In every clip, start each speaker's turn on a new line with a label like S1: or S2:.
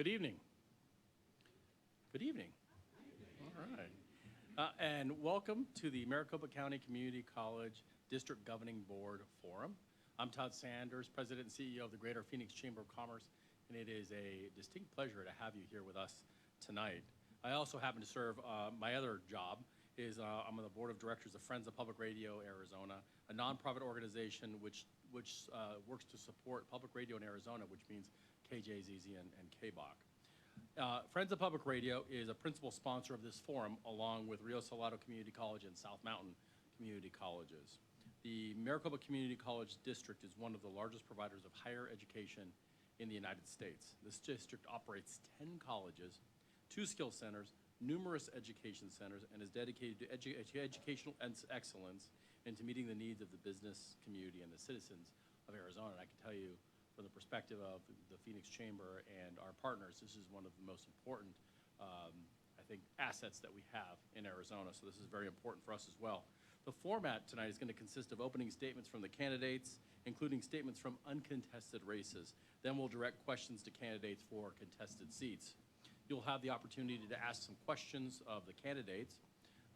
S1: Good evening. Good evening. All right. And welcome to the Maricopa County Community College District Governing Board Forum. I'm Todd Sanders, President and CEO of the Greater Phoenix Chamber of Commerce, and it is a distinct pleasure to have you here with us tonight. I also happen to serve, my other job is I'm on the Board of Directors of Friends of Public Radio Arizona, a nonprofit organization which works to support public radio in Arizona, which means KJZZ and KBOC. Friends of Public Radio is a principal sponsor of this forum, along with Rio Salado Community College and South Mountain Community Colleges. The Maricopa Community College District is one of the largest providers of higher education in the United States. This district operates 10 colleges, 2 skill centers, numerous education centers, and is dedicated to educational excellence and to meeting the needs of the business community and the citizens of Arizona. And I can tell you, from the perspective of the Phoenix Chamber and our partners, this is one of the most important, I think, assets that we have in Arizona. So this is very important for us as well. The format tonight is going to consist of opening statements from the candidates, including statements from uncontested races. Then we'll direct questions to candidates for contested seats. You'll have the opportunity to ask some questions of the candidates.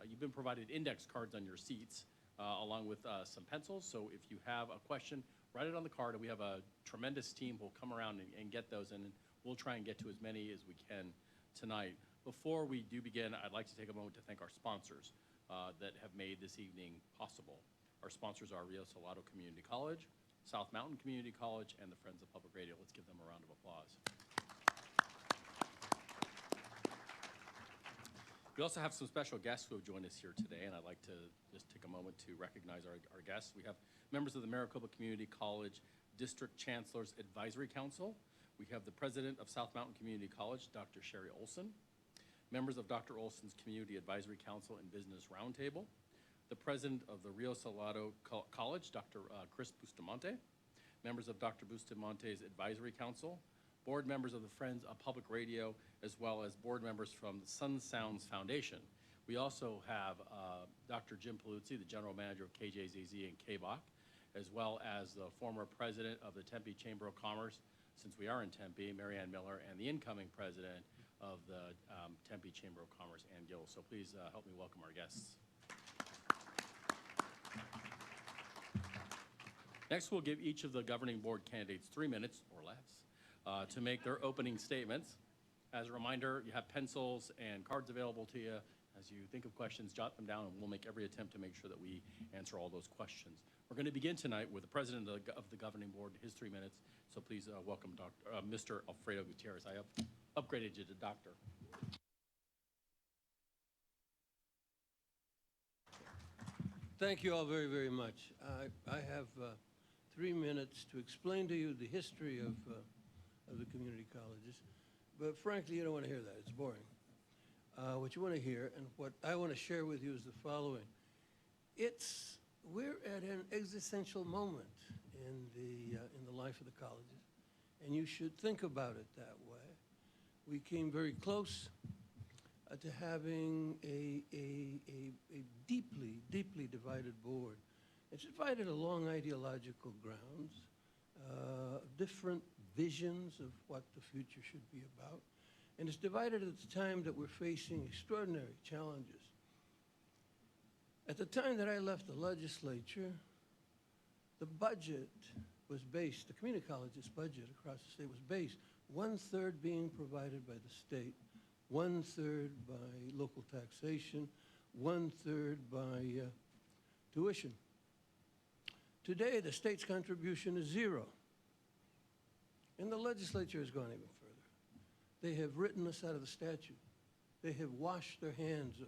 S1: You've been provided index cards on your seats, along with some pencils. So if you have a question, write it on the card, and we have a tremendous team who will come around and get those in, and we'll try and get to as many as we can tonight. Before we do begin, I'd like to take a moment to thank our sponsors that have made this evening possible. Our sponsors are Rio Salado Community College, South Mountain Community College, and the Friends of Public Radio. Let's give them a round of applause. We also have some special guests who have joined us here today, and I'd like to just take a moment to recognize our guests. We have members of the Maricopa Community College District Chancellor's Advisory Council. We have the President of South Mountain Community College, Dr. Sherry Olson. Members of Dr. Olson's Community Advisory Council and Business Roundtable. The President of the Rio Salado College, Dr. Chris Bustamante. Members of Dr. Bustamante's Advisory Council. Board members of the Friends of Public Radio, as well as board members from the Sun Sounds Foundation. We also have Dr. Jim Paluzzi, the General Manager of KJZZ and KBOC, as well as the former President of the Tempe Chamber of Commerce, since we are in Tempe, Marianne Miller, and the incoming President of the Tempe Chamber of Commerce, Ann Gill. So please help me welcome our guests. Next, we'll give each of the governing board candidates 3 minutes or less to make their opening statements. As a reminder, you have pencils and cards available to you. As you think of questions, jot them down, and we'll make every attempt to make sure that we answer all those questions. We're going to begin tonight with the President of the Governing Board, his 3 minutes. So please welcome Mr. Alfredo Gutierrez. I have upgraded you to doctor.
S2: Thank you all very, very much. I have 3 minutes to explain to you the history of the community colleges. But frankly, you don't want to hear that. It's boring. What you want to hear, and what I want to share with you, is the following. We're at an existential moment in the life of the colleges, and you should think about it that way. We came very close to having a deeply, deeply divided board. It's divided along ideological grounds, different visions of what the future should be about. And it's divided at the time that we're facing extraordinary challenges. At the time that I left the legislature, the budget was based, the community college's budget across the state was based, 1/3 being provided by the state, 1/3 by local taxation, 1/3 by tuition. Today, the state's contribution is 0. And the legislature has gone even further. They have written us out of the statute. They have washed their hands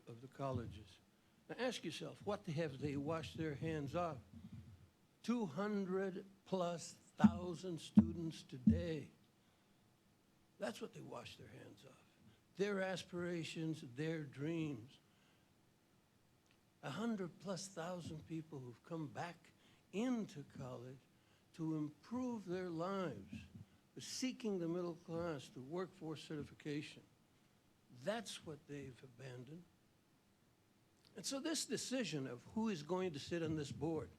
S2: of the colleges. Now ask yourself, what have they washed their hands of? 200,000+ students today. That's what they washed their hands of. Their aspirations, their dreams. 100,000+ people who've come back into college to improve their lives, seeking the middle class, the workforce certification. That's what they've abandoned. And so this decision of who is going to sit on this board,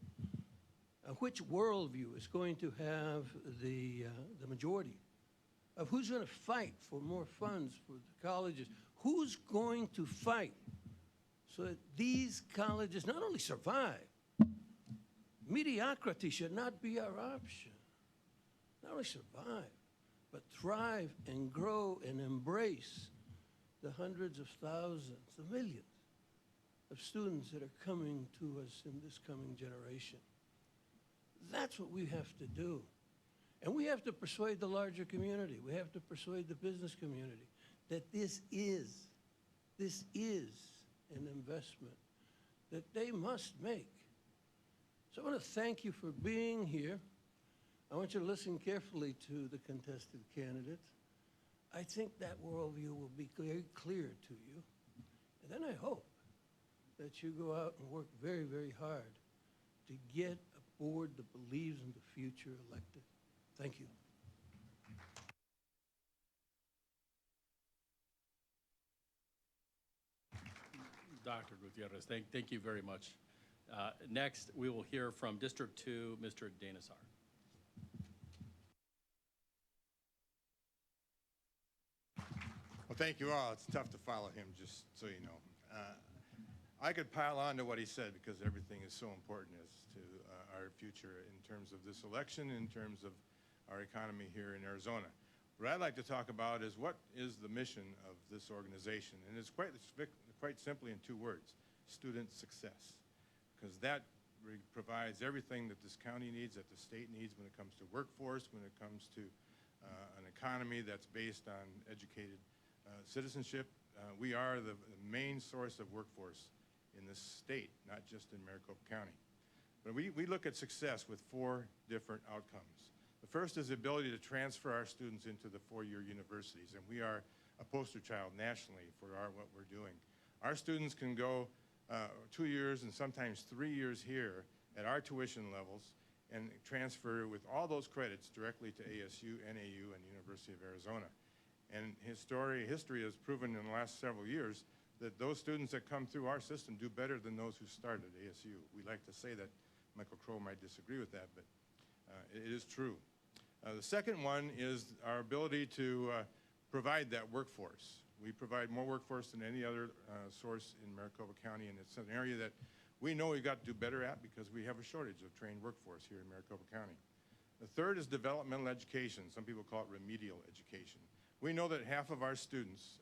S2: which worldview is going to have the majority of who's going to fight for more funds for the colleges. Who's going to fight so that these colleges not only survive, mediocrity should not be our option. Not only survive, but thrive and grow and embrace the hundreds of thousands, the millions of students that are coming to us in this coming generation. That's what we have to do. And we have to persuade the larger community. We have to persuade the business community that this is an investment that they must make. So I want to thank you for being here. I want you to listen carefully to the contested candidates. I think that worldview will be very clear to you. And then I hope that you go out and work very, very hard to get a board that believes in the future elected. Thank you.
S1: Dr. Gutierrez, thank you very much. Next, we will hear from District 2, Mr. Danasar.
S3: Well, thank you all. It's tough to follow him, just so you know. I could pile on to what he said because everything is so important as to our future in terms of this election, in terms of our economy here in Arizona. What I'd like to talk about is what is the mission of this organization, and it's quite simply in 2 words: student success, because that provides everything that this county needs, that the state needs when it comes to workforce, when it comes to an economy that's based on educated citizenship. We are the main source of workforce in this state, not just in Maricopa County. But we look at success with 4 different outcomes. The first is the ability to transfer our students into the 4-year universities, and we are a poster child nationally for what we're doing. Our students can go 2 years and sometimes 3 years here at our tuition levels and transfer with all those credits directly to ASU, NAU, and University of Arizona. And history has proven in the last several years that those students that come through our system do better than those who started at ASU. We like to say that. Michael Crow might disagree with that, but it is true. The second one is our ability to provide that workforce. We provide more workforce than any other source in Maricopa County, and it's an area that we know we've got to do better at because we have a shortage of trained workforce here in Maricopa County. The third is developmental education. Some people call it remedial education. We know that half of our students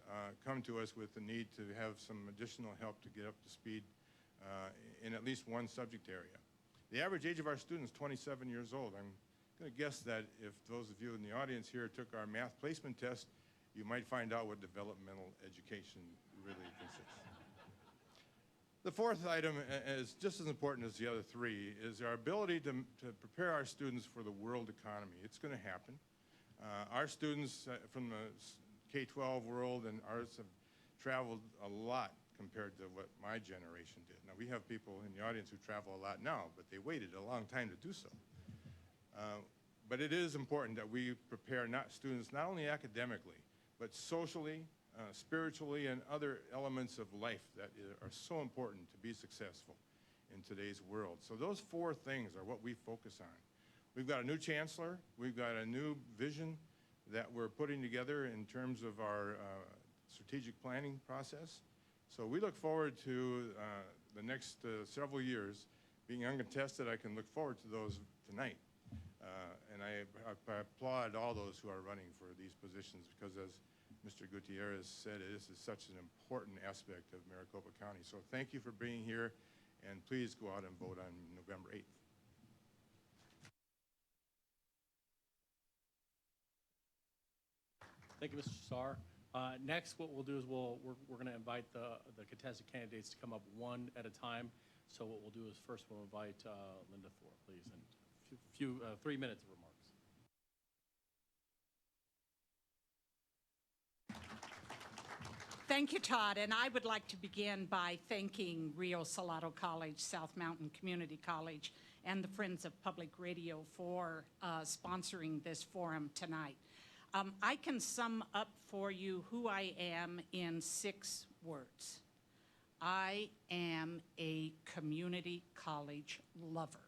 S3: come to us with the need to have some additional help to get up to speed in at least one subject area. The average age of our students is 27 years old. I'm going to guess that if those of you in the audience here took our math placement test, you might find out what developmental education really consists. The fourth item is just as important as the other 3, is our ability to prepare our students for the world economy. It's going to happen. Our students from the K-12 world and ours have traveled a lot compared to what my generation did. Now, we have people in the audience who travel a lot now, but they waited a long time to do so. But it is important that we prepare students not only academically, but socially, spiritually, and other elements of life that are so important to be successful in today's world. So those 4 things are what we focus on. We've got a new chancellor. We've got a new vision that we're putting together in terms of our strategic planning process. So we look forward to the next several years being uncontested. I can look forward to those tonight. And I applaud all those who are running for these positions because, as Mr. Gutierrez said, this is such an important aspect of Maricopa County. So thank you for being here, and please go out and vote on November 8th.
S1: Thank you, Mr. Saar. Next, what we'll do is we're going to invite the contested candidates to come up one at a time. So what we'll do is first we'll invite Linda Thorpe, please, and 3 minutes of remarks.
S4: Thank you, Todd, and I would like to begin by thanking Rio Salado College, South Mountain Community College, and the Friends of Public Radio for sponsoring this forum tonight. I can sum up for you who I am in 6 words. I am a community college lover.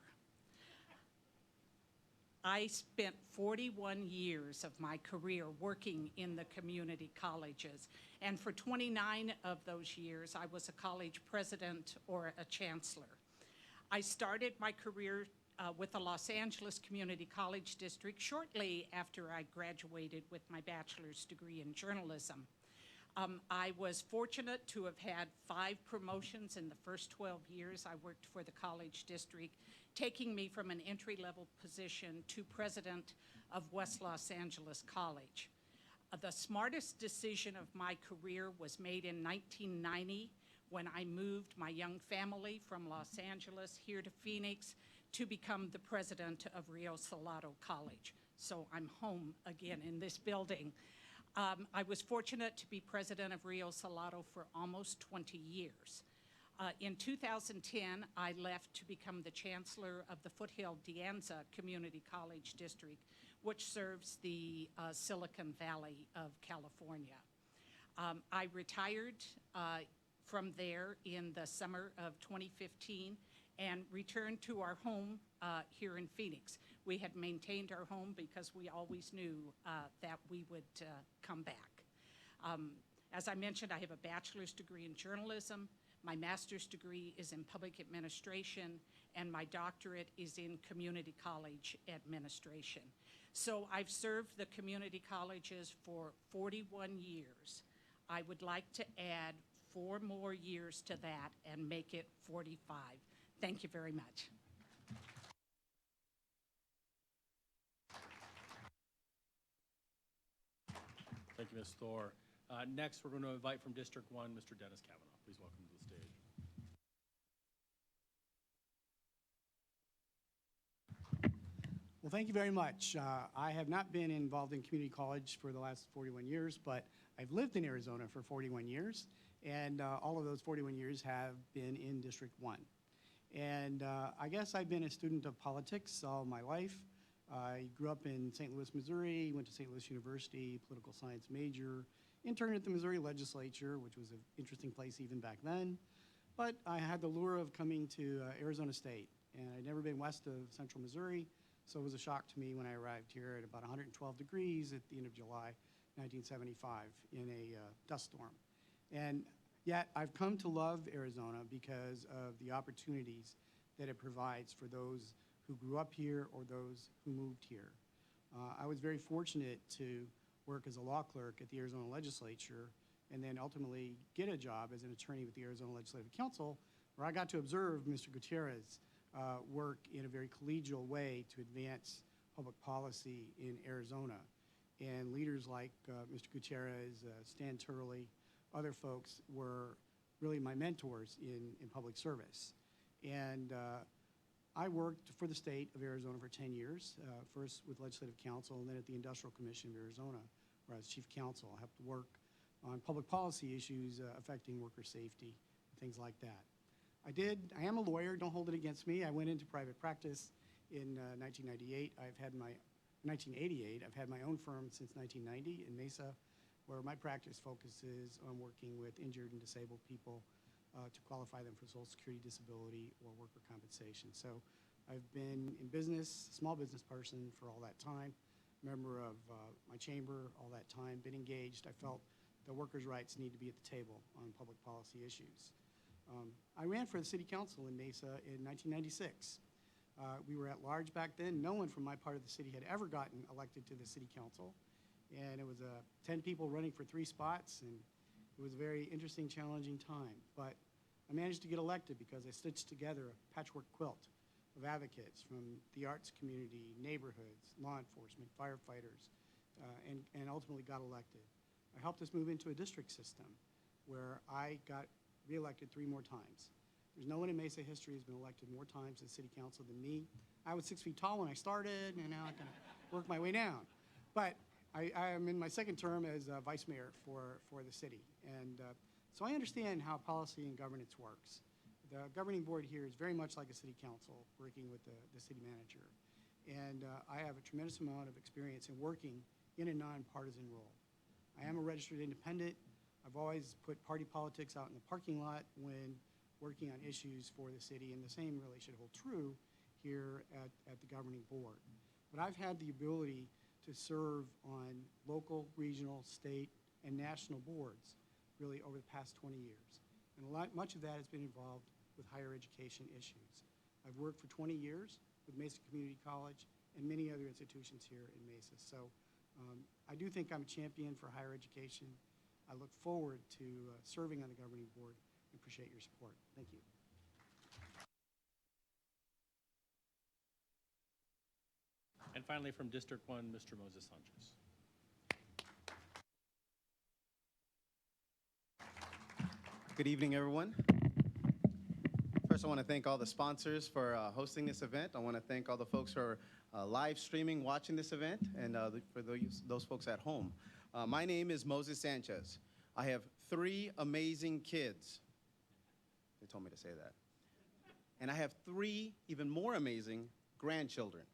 S4: I spent 41 years of my career working in the community colleges, and for 29 of those years, I was a college president or a chancellor. I started my career with the Los Angeles Community College District shortly after I graduated with my bachelor's degree in journalism. I was fortunate to have had 5 promotions in the first 12 years I worked for the college district, taking me from an entry-level position to president of West Los Angeles College. The smartest decision of my career was made in 1990 when I moved my young family from Los Angeles here to Phoenix to become the president of Rio Salado College. So I'm home again in this building. I was fortunate to be president of Rio Salado for almost 20 years. In 2010, I left to become the chancellor of the Foothill De Anza Community College District, which serves the Silicon Valley of California. I retired from there in the summer of 2015 and returned to our home here in Phoenix. We had maintained our home because we always knew that we would come back. As I mentioned, I have a bachelor's degree in journalism, my master's degree is in public administration, and my doctorate is in community college administration. So I've served the community colleges for 41 years. I would like to add 4 more years to that and make it 45. Thank you very much.
S1: Thank you, Ms. Thor. Next, we're going to invite from District 1, Mr. Dennis Kavanaugh. Please welcome to the stage.
S5: Well, thank you very much. I have not been involved in community college for the last 41 years, but I've lived in Arizona for 41 years, and all of those 41 years have been in District 1. And I guess I've been a student of politics all my life. I grew up in St. Louis, Missouri, went to St. Louis University, political science major, interned at the Missouri legislature, which was an interesting place even back then. But I had the lure of coming to Arizona State, and I'd never been west of central Missouri, so it was a shock to me when I arrived here at about 112 degrees at the end of July 1975 in a dust storm. And yet I've come to love Arizona because of the opportunities that it provides for those who grew up here or those who moved here. I was very fortunate to work as a law clerk at the Arizona legislature and then ultimately get a job as an attorney with the Arizona Legislative Council, where I got to observe Mr. Gutierrez work in a very collegial way to advance public policy in Arizona. And leaders like Mr. Gutierrez, Stan Turley, other folks were really my mentors in public service. And I worked for the state of Arizona for 10 years, first with Legislative Council and then at the Industrial Commission of Arizona, where I was chief counsel. I helped to work on public policy issues affecting worker safety, things like that. I am a lawyer, don't hold it against me. I went into private practice in 1988. I've had my own firm since 1990 in Mesa, where my practice focuses on working with injured and disabled people to qualify them for Social Security, disability, or worker compensation. So I've been in business, small business person for all that time, member of my chamber all that time, been engaged. I felt that workers' rights need to be at the table on public policy issues. I ran for the city council in Mesa in 1996. We were at large back then. No one from my part of the city had ever gotten elected to the city council. And it was 10 people running for 3 spots, and it was a very interesting, challenging time. But I managed to get elected because I stitched together a patchwork quilt of advocates from the arts community, neighborhoods, law enforcement, firefighters, and ultimately got elected. I helped us move into a district system where I got reelected 3 more times. There's no one in Mesa history who's been elected more times to the city council than me. I was 6 feet tall when I started, and now I kind of work my way down. But I am in my 2nd term as vice mayor for the city. And so I understand how policy and governance works. The governing board here is very much like a city council working with the city manager. And I have a tremendous amount of experience in working in a nonpartisan role. I am a registered independent. I've always put party politics out in the parking lot when working on issues for the city, and the same really should hold true here at the governing board. but I've had the ability to serve on local, regional, state, and national boards really over the past 20 years. And much of that has been involved with higher education issues. I've worked for 20 years with Mesa Community College and many other institutions here in Mesa. So I do think I'm a champion for higher education. I look forward to serving on the governing board and appreciate your support. Thank you.
S1: And finally, from District 1, Mr. Moses Sanchez.
S6: Good evening, everyone. First, I want to thank all the sponsors for hosting this event. I want to thank all the folks who are live streaming, watching this event, and for those folks at home. My name is Moses Sanchez. I have 3 amazing kids. They told me to say that. And I have 3 even more amazing grandchildren.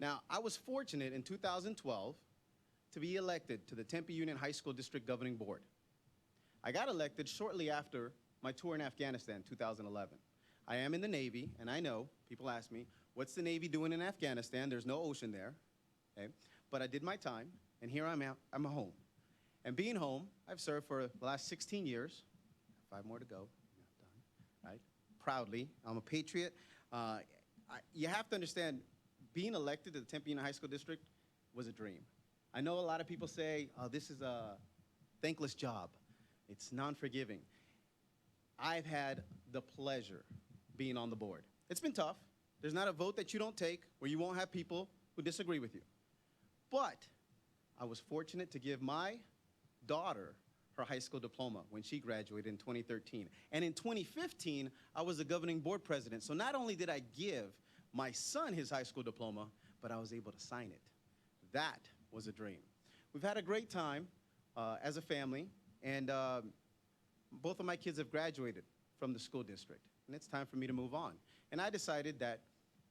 S6: Now, I was fortunate in 2012 to be elected to the Tempe Union High School District Governing Board. I got elected shortly after my tour in Afghanistan, 2011. I am in the Navy, and I know, people ask me, what's the Navy doing in Afghanistan? There's no ocean there, okay? But I did my time, and here I'm home. And being home, I've served for the last 16 years, 5 more to go, I'm not done, right? Proudly, I'm a patriot. You have to understand, being elected to the Tempe Union High School District was a dream. I know a lot of people say, oh, this is a thankless job. It's non-forgiving. I've had the pleasure being on the board. It's been tough. There's not a vote that you don't take where you won't have people who disagree with you. But I was fortunate to give my daughter her high school diploma when she graduated in 2013. And in 2015, I was the governing board president. So not only did I give my son his high school diploma, but I was able to sign it. That was a dream. We've had a great time as a family, and both of my kids have graduated from the school district, and it's time for me to move on. And I decided that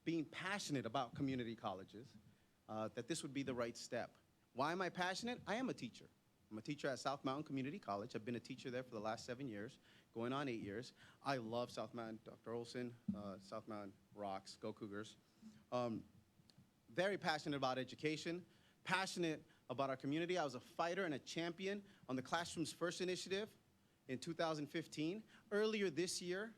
S6: being passionate about community colleges, that this would be the right step. Why am I passionate? I am a teacher. I'm a teacher at South Mountain Community College. I've been a teacher there for the last 7 years, going on 8 years. I love South Mountain. Dr. Olson, South Mountain rocks, go Cougars. Very passionate about education, passionate about our community. I was a fighter and a champion on the Classrooms First initiative in 2015. Earlier this year,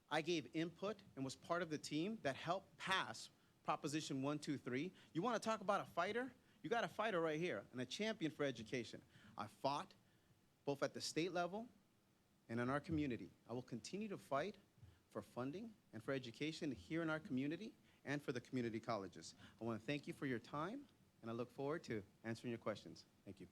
S6: I gave input and was part of the team that helped pass Proposition 123. You want to talk about a fighter? You got a fighter right here and a champion for education. I fought both at the state level and in our community. I will continue to fight for funding and for education here in our community and for the community colleges. I want to thank you for your time, and I look forward to answering your questions. Thank you.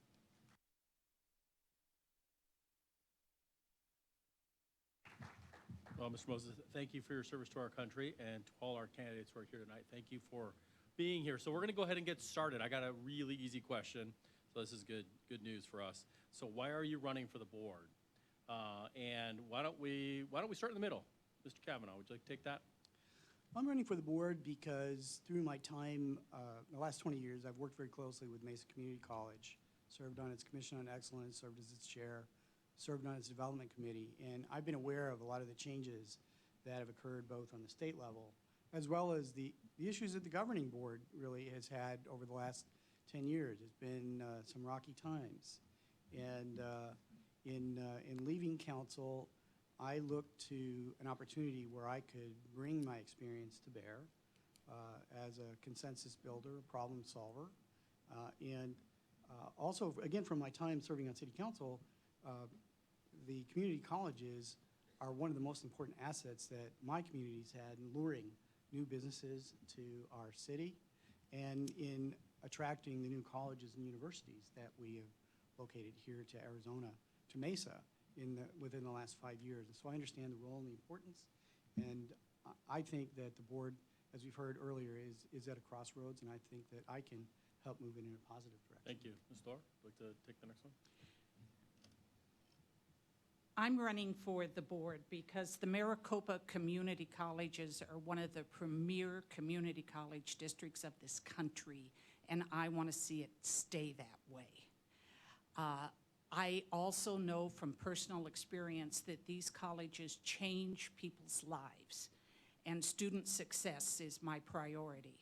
S1: Well, Mr. Moses, thank you for your service to our country, and to all our candidates who are here tonight, thank you for being here. So we're going to go ahead and get started. I got a really easy question, so this is good news for us. So why are you running for the board? And why don't we start in the middle? Mr. Kavanaugh, would you like to take that?
S5: I'm running for the board because through my time, the last 20 years, I've worked very closely with Mesa Community College, served on its Commission on Excellence, served as its chair, served on its development committee, and I've been aware of a lot of the changes that have occurred both on the state level as well as the issues that the governing board really has had over the last 10 years. It's been some rocky times. And in leaving council, I looked to an opportunity where I could bring my experience to bear as a consensus builder, problem solver, and also, again, from my time serving on city council, the community colleges are one of the most important assets that my community's had in luring new businesses to our city and in attracting the new colleges and universities that we have located here to Arizona, to Mesa, within the last 5 years. And so I understand the role and the importance, and I think that the board, as we've heard earlier, is at a crossroads, and I think that I can help move it in a positive direction.
S1: Thank you. Ms. Thor, would you like to take the next one?
S4: I'm running for the board because the Maricopa community colleges are one of the premier community college districts of this country, and I want to see it stay that way. I also know from personal experience that these colleges change people's lives, and student success is my priority.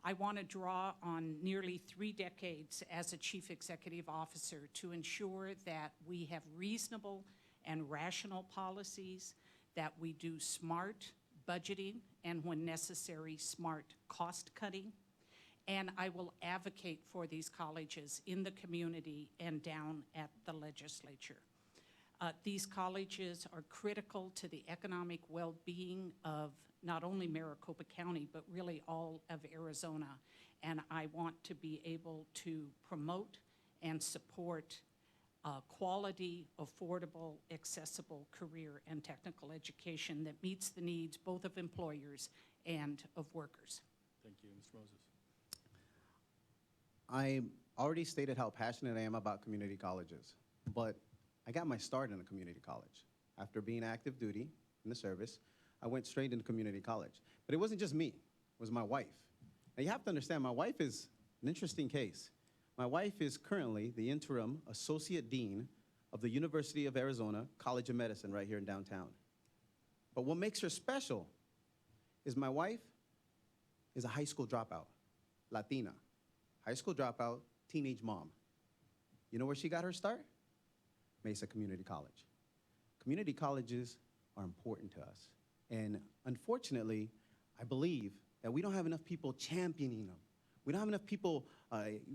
S4: I want to draw on nearly 3 decades as a chief executive officer to ensure that we have reasonable and rational policies, that we do smart budgeting, and when necessary, smart cost cutting. And I will advocate for these colleges in the community and down at the legislature. These colleges are critical to the economic well-being of not only Maricopa County, but really all of Arizona. And I want to be able to promote and support quality, affordable, accessible career and technical education that meets the needs both of employers and of workers.
S1: Thank you. Mr. Moses.
S6: I already stated how passionate I am about community colleges, but I got my start in a community college. After being active duty in the service, I went straight into community college. But it wasn't just me, it was my wife. Now you have to understand, my wife is an interesting case. My wife is currently the interim associate dean of the University of Arizona College of Medicine right here in downtown. But what makes her special is my wife is a high school dropout, Latina. High school dropout, teenage mom. You know where she got her start? Mesa Community College. Community colleges are important to us. And unfortunately, I believe that we don't have enough people championing them. We don't have enough people,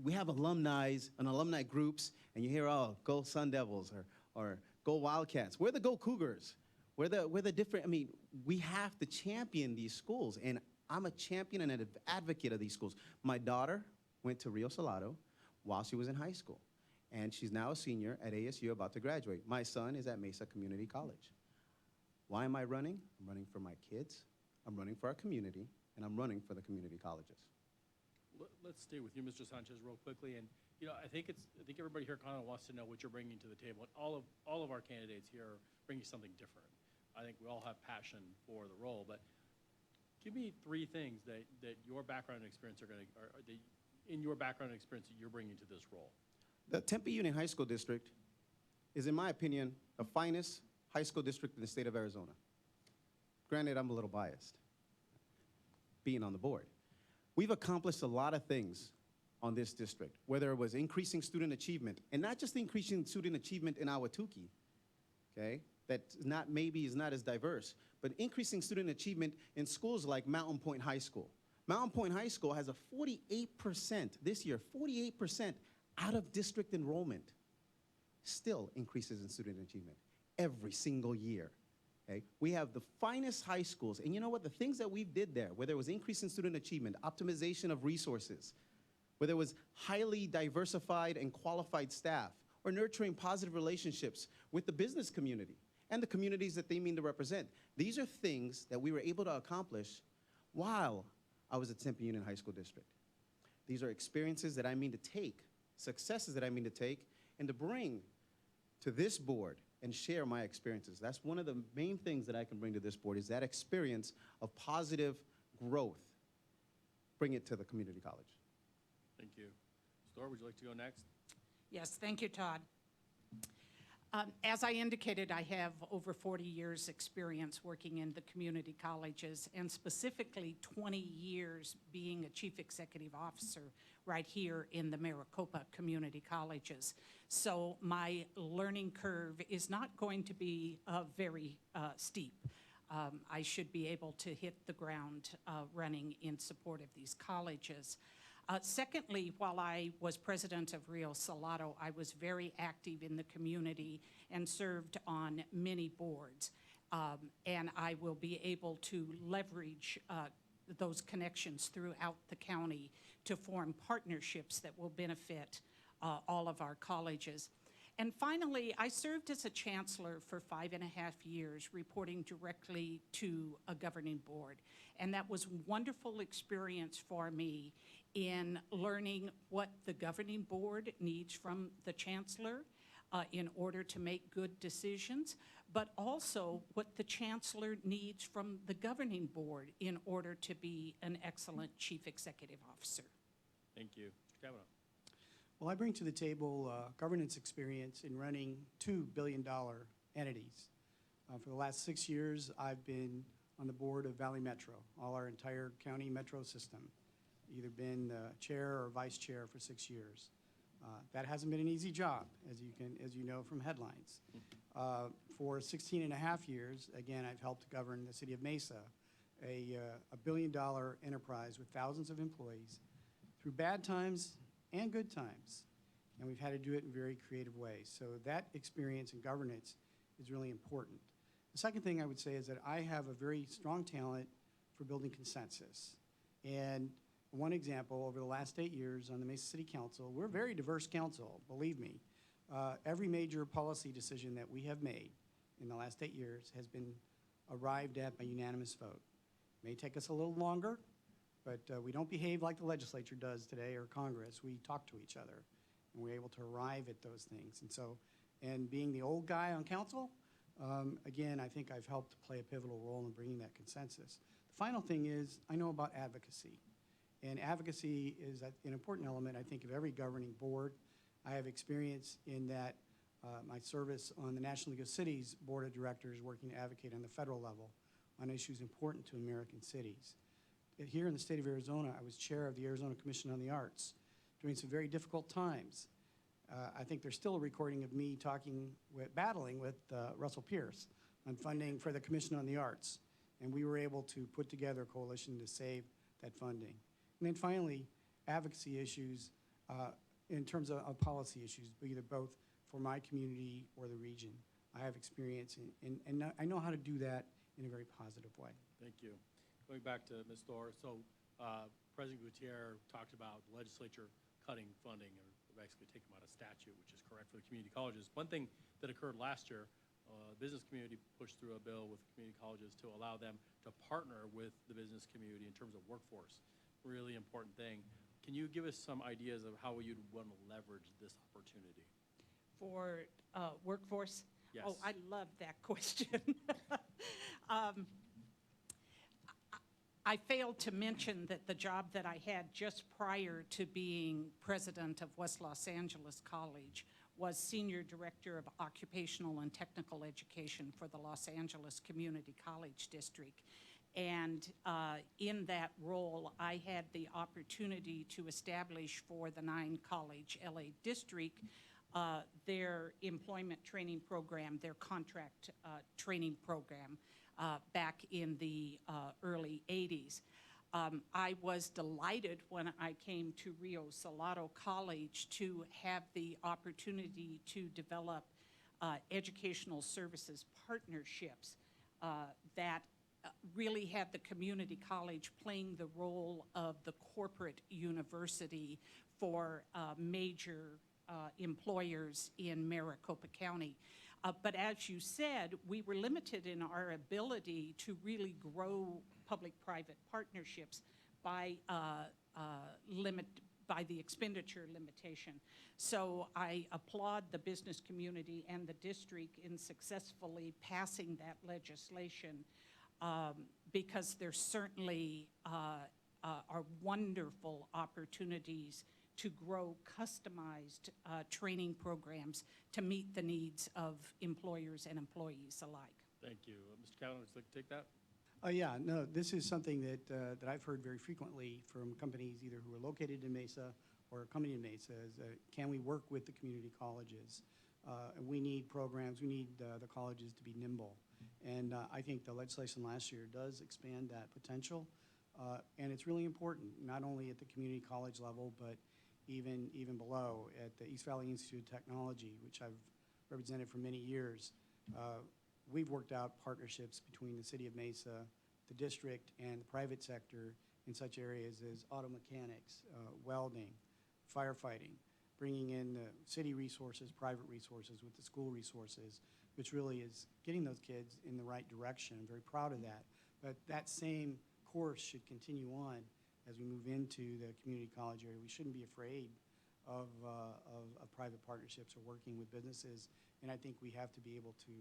S6: we have alumni and alumni groups, and you hear, oh, go Sun Devils or go Wildcats. We're the Go Cougars. We're the different, I mean, we have to champion these schools, and I'm a champion and an advocate of these schools. My daughter went to Rio Salado while she was in high school, and she's now a senior at ASU about to graduate. My son is at Mesa Community College. Why am I running? I'm running for my kids, I'm running for our community, and I'm running for the community colleges.
S1: Let's stay with you, Mr. Sanchez, real quickly. And you know, I think everybody here kind of wants to know what you're bringing to the table. And all of our candidates here are bringing something different. I think we all have passion for the role, but give me 3 things that your background and experience in your background and experience that you're bringing to this role.
S6: The Tempe Union High School District is, in my opinion, the finest high school district in the state of Arizona. Granted, I'm a little biased, being on the board. We've accomplished a lot of things on this district, whether it was increasing student achievement, and not just increasing student achievement in Ahwatukee, okay, that maybe is not as diverse, but increasing student achievement in schools like Mountain Point High School. Mountain Point High School has a 48%, this year, 48% out-of-district enrollment. Still increases in student achievement every single year. Okay? We have the finest high schools, and you know what? The things that we did there, whether it was increase in student achievement, optimization of resources, whether it was highly diversified and qualified staff, or nurturing positive relationships with the business community and the communities that they mean to represent. These are things that we were able to accomplish while I was at Tempe Union High School District. These are experiences that I mean to take, successes that I mean to take, and to bring to this board and share my experiences. That's one of the main things that I can bring to this board, is that experience of positive growth. Bring it to the community college.
S1: Thank you. Storr, would you like to go next?
S4: Yes, thank you, Todd. As I indicated, I have over 40 years' experience working in the community colleges, and specifically 20 years being a chief executive officer right here in the Maricopa community colleges. So my learning curve is not going to be very steep. I should be able to hit the ground running in support of these colleges. Secondly, while I was president of Rio Salado, I was very active in the community and served on many boards. And I will be able to leverage those connections throughout the county to form partnerships that will benefit all of our colleges. And finally, I served as a chancellor for 5.5 years, reporting directly to a governing board. And that was a wonderful experience for me in learning what the governing board needs from the chancellor in order to make good decisions, but also what the chancellor needs from the governing board in order to be an excellent chief executive officer.
S1: Thank you. Mr. Kavanaugh.
S5: Well, I bring to the table governance experience in running $2 billion entities. For the last 6 years, I've been on the board of Valley Metro, all our entire county metro system. either been the chair or vice chair for 6 years. That hasn't been an easy job, as you know from headlines. For 16 and a half years, again, I've helped govern the city of Mesa, a billion-dollar enterprise with thousands of employees through bad times and good times. And we've had to do it in very creative ways. So that experience in governance is really important. The second thing I would say is that I have a very strong talent for building consensus. And one example, over the last 8 years on the Mesa City Council, we're a very diverse council, believe me. Every major policy decision that we have made in the last 8 years has been arrived at by unanimous vote. It may take us a little longer, but we don't behave like the legislature does today or Congress. We talk to each other, and we're able to arrive at those things. And being the old guy on council, again, I think I've helped play a pivotal role in bringing that consensus. The final thing is I know about advocacy. And advocacy is an important element, I think, of every governing board. I have experience in that my service on the National League of Cities Board of Directors working to advocate on the federal level on issues important to American cities. Here in the state of Arizona, I was chair of the Arizona Commission on the Arts during some very difficult times. I think there's still a recording of me battling with Russell Pierce on funding for the Commission on the Arts. And we were able to put together a coalition to save that funding. And then finally, advocacy issues in terms of policy issues, either both for my community or the region. I have experience and I know how to do that in a very positive way.
S1: Thank you. Going back to Ms. Thor, so President Gutierrez talked about the legislature cutting funding or basically taking them out of statute, which is correct for the community colleges. One thing that occurred last year, the business community pushed through a bill with community colleges to allow them to partner with the business community in terms of workforce. Really important thing. Can you give us some ideas of how you'd want to leverage this opportunity?
S4: For workforce?
S1: Yes.
S4: Oh, I love that question. I failed to mention that the job that I had just prior to being president of West Los Angeles College was Senior Director of Occupational and Technical Education for the Los Angeles Community College District. And in that role, I had the opportunity to establish for the 9-college LA district their employment training program, their contract training program back in the early 80s. I was delighted when I came to Rio Salado College to have the opportunity to develop educational services partnerships that really had the community college playing the role of the corporate university for major employers in Maricopa County. But as you said, we were limited in our ability to really grow public-private partnerships by the expenditure limitation. So I applaud the business community and the district in successfully passing that legislation because there certainly are wonderful opportunities to grow customized training programs to meet the needs of employers and employees alike.
S1: Thank you. Mr. Callen, would you like to take that?
S5: Yeah, no, this is something that I've heard very frequently from companies either who are located in Mesa or coming in Mesa is can we work with the community colleges? We need programs, we need the colleges to be nimble. And I think the legislation last year does expand that potential. And it's really important, not only at the community college level, but even below at the East Valley Institute of Technology, which I've represented for many years. We've worked out partnerships between the city of Mesa, the district, and the private sector in such areas as auto mechanics, welding, firefighting, bringing in the city resources, private resources with the school resources, which really is getting those kids in the right direction. I'm very proud of that. But that same course should continue on as we move into the community college area. We shouldn't be afraid of private partnerships or working with businesses, and I think we have to be able to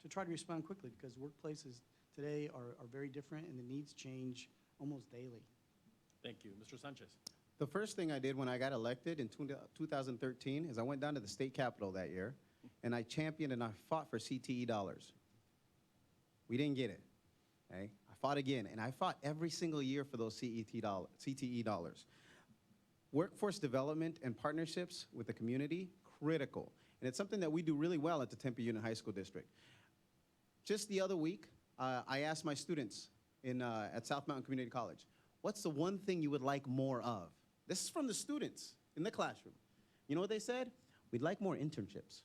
S5: try to respond quickly because workplaces today are very different and the needs change almost daily.
S1: Thank you. Mr. Sanchez.
S6: The first thing I did when I got elected in 2013 is I went down to the state capitol that year, and I championed and I fought for CTE dollars. We didn't get it. Okay? I fought again, and I fought every single year for those CTE dollars. Workforce development and partnerships with the community, critical. And it's something that we do really well at the Tempe Union High School District. Just the other week, I asked my students at South Mountain Community College, what's the one thing you would like more of? This is from the students in the classroom. You know what they said? We'd like more internships.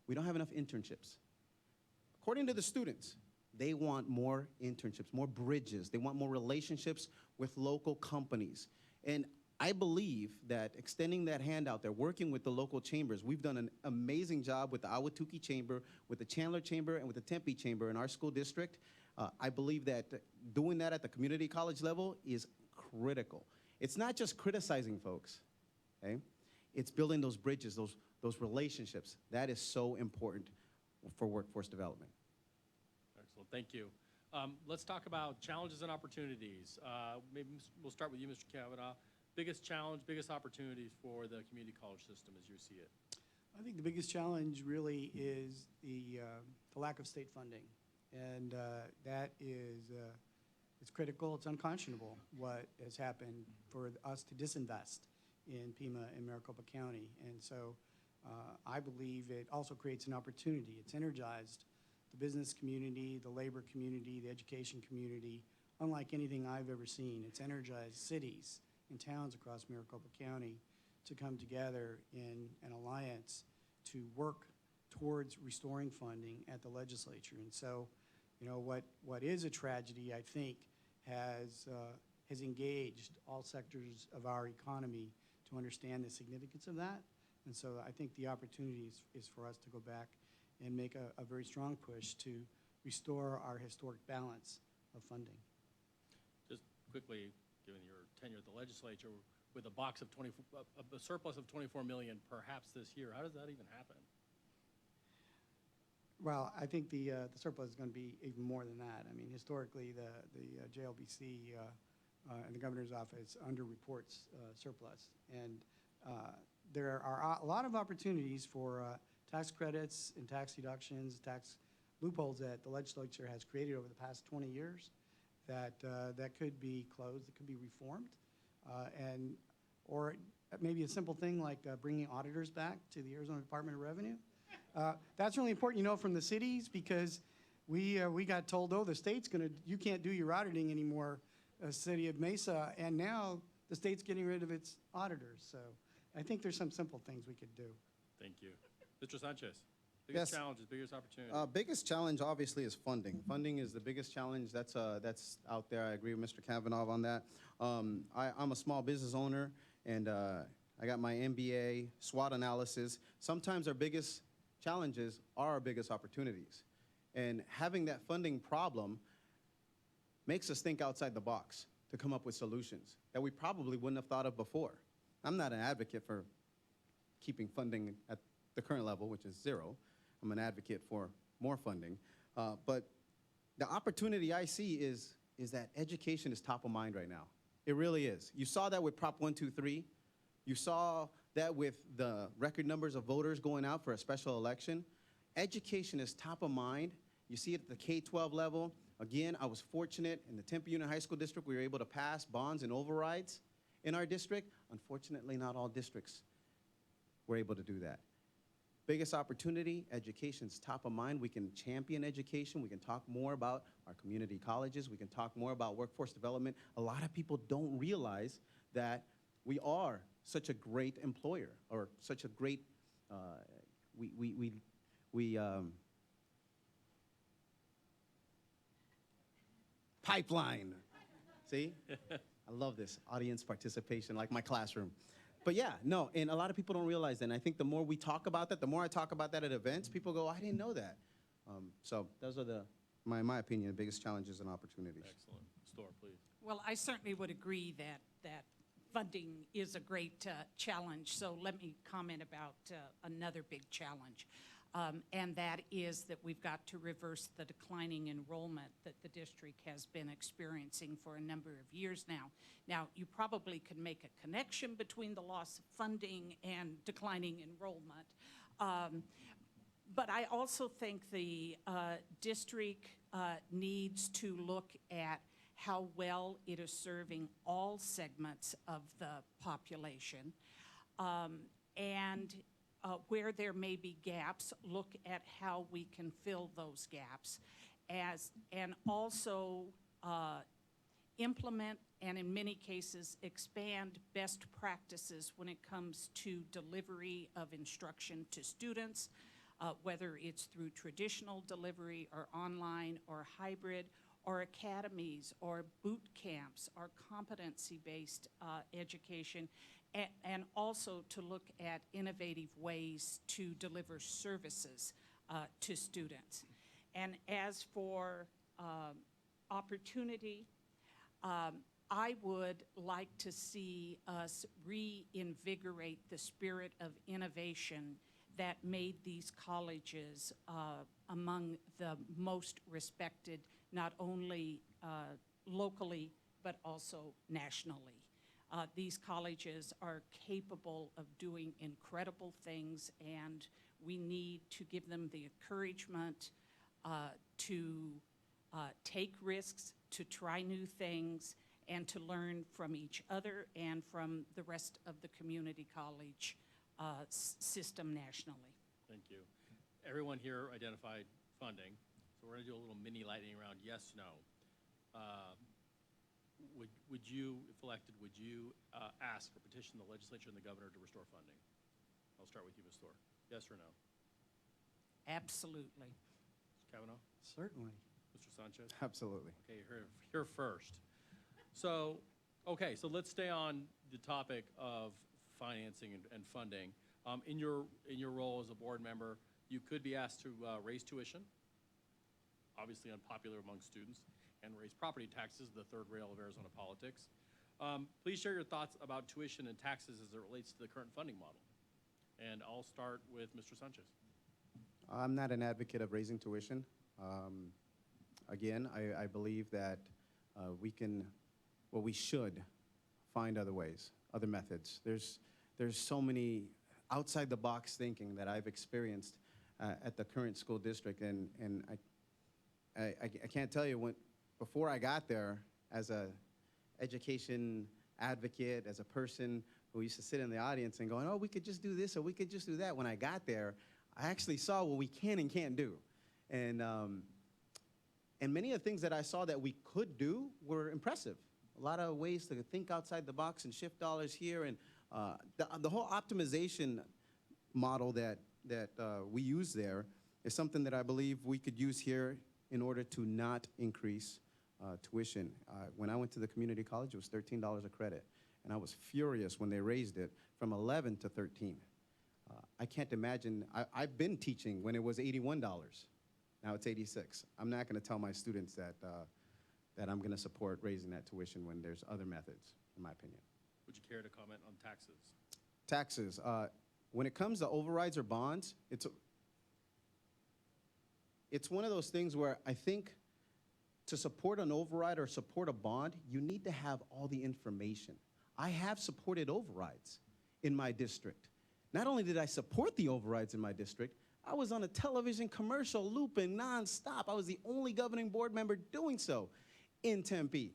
S6: We don't have enough internships. According to the students, they want more internships, more bridges. They want more relationships with local companies. And I believe that extending that hand out there, working with the local chambers, we've done an amazing job with the Ahwatukee Chamber, with the Chandler Chamber, and with the Tempe Chamber in our school district. I believe that doing that at the community college level is critical. It's not just criticizing folks, okay? It's building those bridges, those relationships. That is so important for workforce development.
S1: Excellent, thank you. Let's talk about challenges and opportunities. Maybe we'll start with you, Mr. Kavanaugh. Biggest challenge, biggest opportunities for the community college system as you see it?
S5: I think the biggest challenge really is the lack of state funding. And that is it's critical, it's unconscionable what has happened for us to disinvest in Pima and Maricopa County. And so I believe it also creates an opportunity. It's energized the business community, the labor community, the education community, unlike anything I've ever seen. It's energized cities and towns across Maricopa County to come together in an alliance to work towards restoring funding at the legislature. And so, you know, what is a tragedy, I think, has engaged all sectors of our economy to understand the significance of that. And so I think the opportunity is for us to go back and make a very strong push to restore our historic balance of funding.
S1: Just quickly, given your tenure at the legislature, with a surplus of 24 million perhaps this year, how does that even happen?
S5: Well, I think the surplus is going to be even more than that. I mean, historically, the JLBC and the governor's office underreports surplus. And there are a lot of opportunities for tax credits and tax deductions, tax loopholes that the legislature has created over the past 20 years that could be closed, that could be reformed, or maybe a simple thing like bringing auditors back to the Arizona Department of Revenue. That's really important, you know, from the cities, because we got told, oh, the state's you can't do your auditing anymore, city of Mesa, and now the state's getting rid of its auditors. So I think there's some simple things we could do.
S1: Thank you. Mr. Sanchez, biggest challenges, biggest opportunity.
S6: Biggest challenge, obviously, is funding. Funding is the biggest challenge that's out there. I agree with Mr. Kavanaugh on that. I'm a small business owner, and I got my MBA, SWOT analysis. Sometimes our biggest challenges are our biggest opportunities. And having that funding problem makes us think outside the box to come up with solutions that we probably wouldn't have thought of before. I'm not an advocate for keeping funding at the current level, which is 0. I'm an advocate for more funding. But the opportunity I see is that education is top of mind right now. It really is. You saw that with Prop 123. You saw that with the record numbers of voters going out for a special election. Education is top of mind. You see it at the K-12 level. Again, I was fortunate in the Tempe Union High School District, we were able to pass bonds and overrides in our district. Unfortunately, not all districts were able to do that. Biggest opportunity, education's top of mind. We can champion education. We can talk more about our community colleges. We can talk more about workforce development. A lot of people don't realize that we are such a great employer, or such a great, pipeline. See? I love this, audience participation, like my classroom. But yeah, no, and a lot of people don't realize that. And I think the more we talk about that, the more I talk about that at events, people go, I didn't know that. So those are my opinion, the biggest challenges and opportunities.
S1: Excellent. Store, please.
S4: Well, I certainly would agree that funding is a great challenge. So let me comment about another big challenge. And that is that we've got to reverse the declining enrollment that the district has been experiencing for a number of years now. Now, you probably could make a connection between the loss of funding and declining enrollment. But I also think the district needs to look at how well it is serving all segments of the population. And where there may be gaps, look at how we can fill those gaps, and also implement and in many cases expand best practices when it comes to delivery of instruction to students, whether it's through traditional delivery or online or hybrid or academies or boot camps or competency-based education, and also to look at innovative ways to deliver services to students. And as for opportunity, I would like to see us reinvigorate the spirit of innovation that made these colleges among the most respected, not only locally, but also nationally. These colleges are capable of doing incredible things, and we need to give them the encouragement to take risks, to try new things, and to learn from each other and from the rest of the community college system nationally.
S1: Thank you. Everyone here identified funding, so we're going to do a little mini lightning round, yes, no. Would you, if elected, would you ask or petition the legislature and the governor to restore funding? I'll start with you, Ms. Thor. Yes or no?
S4: Absolutely.
S1: Mr. Kavanaugh?
S5: Certainly.
S1: Mr. Sanchez?
S6: Absolutely.
S1: Okay, here first. So, okay, so let's stay on the topic of financing and funding. In your role as a board member, you could be asked to raise tuition, obviously unpopular among students, and raise property taxes, the third rail of Arizona politics. Please share your thoughts about tuition and taxes as it relates to the current funding model. And I'll start with Mr. Sanchez.
S6: I'm not an advocate of raising tuition. Again, I believe that we should find other ways, other methods. There's so many outside the box thinking that I've experienced at the current school district, and I can't tell you before I got there as a education advocate, as a person who used to sit in the audience and going, oh, we could just do this or we could just do that. When I got there, I actually saw what we can and can't do. And many of the things that I saw that we could do were impressive. A lot of ways to think outside the box and shift dollars here. And the whole optimization model that we use there is something that I believe we could use here in order to not increase tuition. When I went to the community college, it was $13 a credit. And I was furious when they raised it from 11 to 13. I can't imagine. I've been teaching when it was $81. Now it's 86. I'm not going to tell my students that I'm going to support raising that tuition when there's other methods, in my opinion.
S1: Would you care to comment on taxes?
S6: Taxes. When it comes to overrides or bonds, it's one of those things where I think to support an override or support a bond, you need to have all the information. I have supported overrides in my district. Not only did I support the overrides in my district, I was on a television commercial looping nonstop. I was the only governing board member doing so in Tempe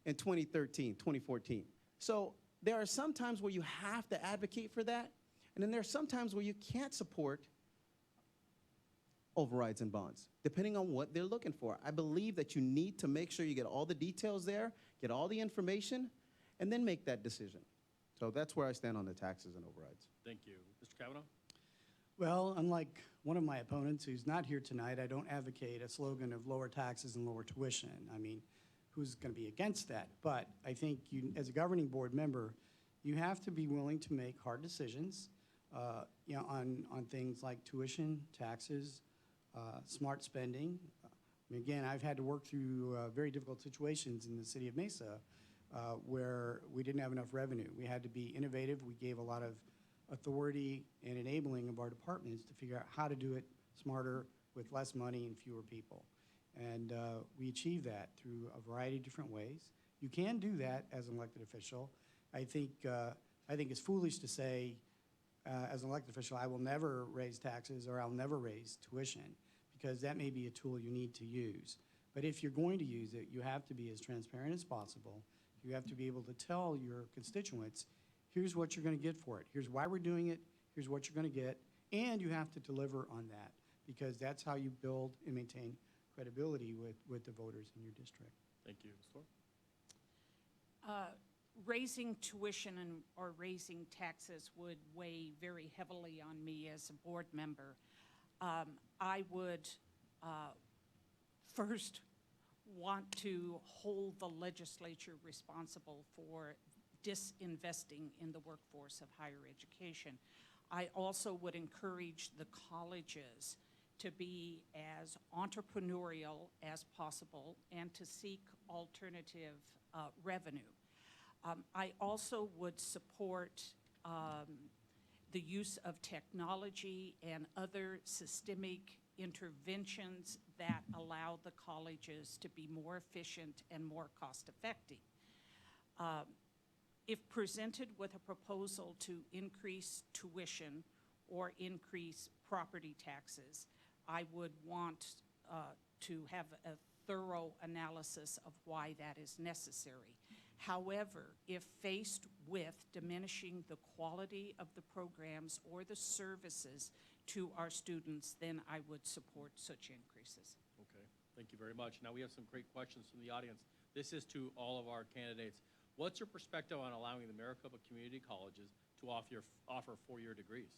S6: in 2013, 2014. So there are some times where you have to advocate for that, and then there are some times where you can't support overrides and bonds, depending on what they're looking for. I believe that you need to make sure you get all the details there, get all the information, and then make that decision. So that's where I stand on the taxes and overrides.
S1: Thank you. Mr. Kavanaugh?
S5: Well, unlike one of my opponents who's not here tonight, I don't advocate a slogan of lower taxes and lower tuition. I mean, who's going to be against that? But I think you, as a governing board member, you have to be willing to make hard decisions, on things like tuition, taxes, smart spending. Again, I've had to work through very difficult situations in the city of Mesa where we didn't have enough revenue. We had to be innovative. We gave a lot of authority and enabling of our departments to figure out how to do it smarter with less money and fewer people. And we achieved that through a variety of different ways. You can do that as an elected official. I think it's foolish to say, as an elected official, I will never raise taxes or I'll never raise tuition, because that may be a tool you need to use. But if you're going to use it, you have to be as transparent as possible. You have to be able to tell your constituents, here's what you're going to get for it. Here's why we're doing it. Here's what you're going to get. And you have to deliver on that, because that's how you build and maintain credibility with the voters in your district.
S1: Thank you. Ms. Thorpe?
S4: Raising tuition or raising taxes would weigh very heavily on me as a board member. I would first want to hold the legislature responsible for disinvesting in the workforce of higher education. I also would encourage the colleges to be as entrepreneurial as possible and to seek alternative revenue. I also would support the use of technology and other systemic interventions that allow the colleges to be more efficient and more cost-effective. If presented with a proposal to increase tuition or increase property taxes, I would want to have a thorough analysis of why that is necessary. However, if faced with diminishing the quality of the programs or the services to our students, then I would support such increases.
S1: Okay, thank you very much. Now we have some great questions from the audience. This is to all of our candidates. What's your perspective on allowing the Maricopa community colleges to offer four-year degrees?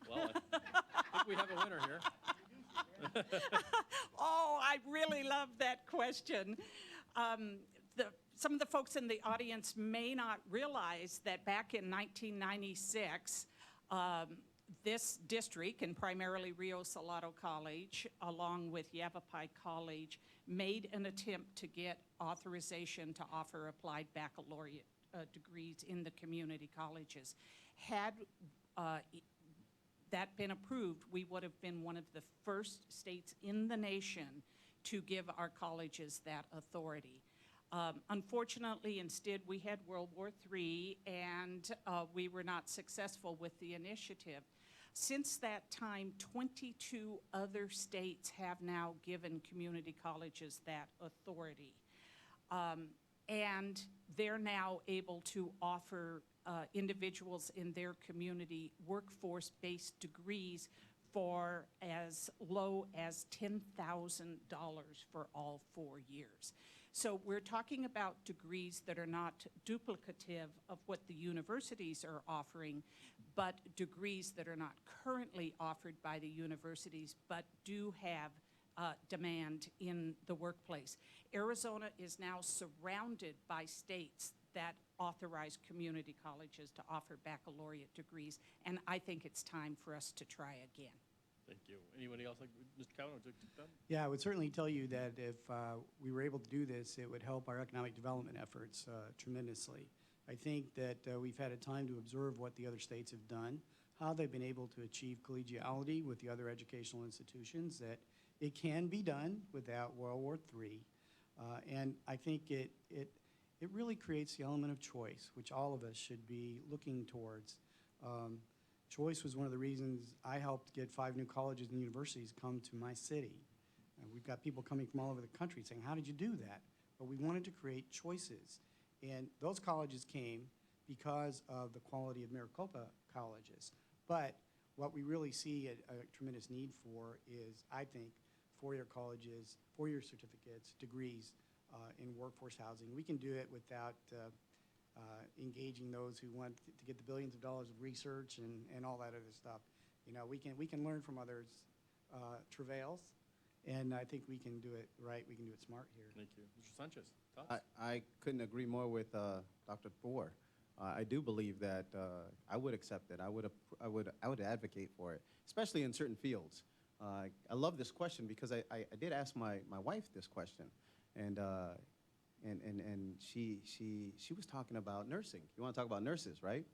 S1: Well, I think we have a winner here.
S4: Oh, I really love that question. Some of the folks in the audience may not realize that back in 1996, this district, and primarily Rio Salado College, along with Yavapai College, made an attempt to get authorization to offer applied baccalaureate degrees in the community colleges. Had that been approved, we would have been one of the first states in the nation to give our colleges that authority. Unfortunately, instead, we had World War III, and we were not successful with the initiative. Since that time, 22 other states have now given community colleges that authority. And they're now able to offer individuals in their community workforce-based degrees for as low as $10,000 for all 4 years. So we're talking about degrees that are not duplicative of what the universities are offering, but degrees that are not currently offered by the universities, but do have demand in the workplace. Arizona is now surrounded by states that authorize community colleges to offer baccalaureate degrees, and I think it's time for us to try again.
S1: Thank you. Anybody else like Mr. Cowan?
S5: Yeah, I would certainly tell you that if we were able to do this, it would help our economic development efforts tremendously. I think that we've had a time to observe what the other states have done, how they've been able to achieve collegiality with the other educational institutions, that it can be done without World War III. And I think it really creates the element of choice, which all of us should be looking towards. Choice was one of the reasons I helped get 5 new colleges and universities come to my city. We've got people coming from all over the country saying, how did you do that? But we wanted to create choices. And those colleges came because of the quality of Maricopa colleges. But what we really see a tremendous need for is, I think, four-year colleges, four-year certificates, degrees in workforce housing. We can do it without engaging those who want to get the billions of dollars of research and all that other stuff. You know, we can learn from others' travails, and I think we can do it right. We can do it smart here.
S1: Thank you. Mr. Sanchez, thoughts?
S6: I couldn't agree more with Dr. Boer. I do believe that I would accept it. I would advocate for it, especially in certain fields. I love this question because I did ask my wife this question, and she was talking about nursing. You want to talk about nurses, right?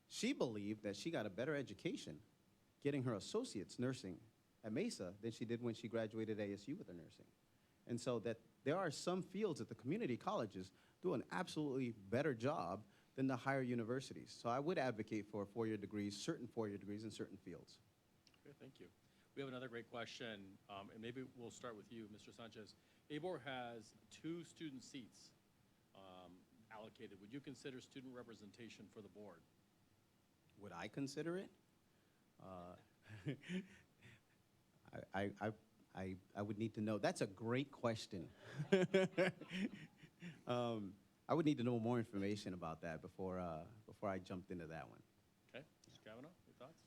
S6: She believed that she got a better education getting her associate's nursing at Mesa than she did when she graduated ASU with her nursing. And so that there are some fields that the community colleges do an absolutely better job than the higher universities. So I would advocate for four-year degrees, certain four-year degrees in certain fields.
S1: Okay, thank you. We have another great question, and maybe we'll start with you, Mr. Sanchez. ABOR has 2 student seats allocated. Would you consider student representation for the board?
S6: Would I consider it? I would need to know. That's a great question. I would need to know more information about that before I jumped into that one.
S1: Okay, Mr. Kavanaugh, your thoughts?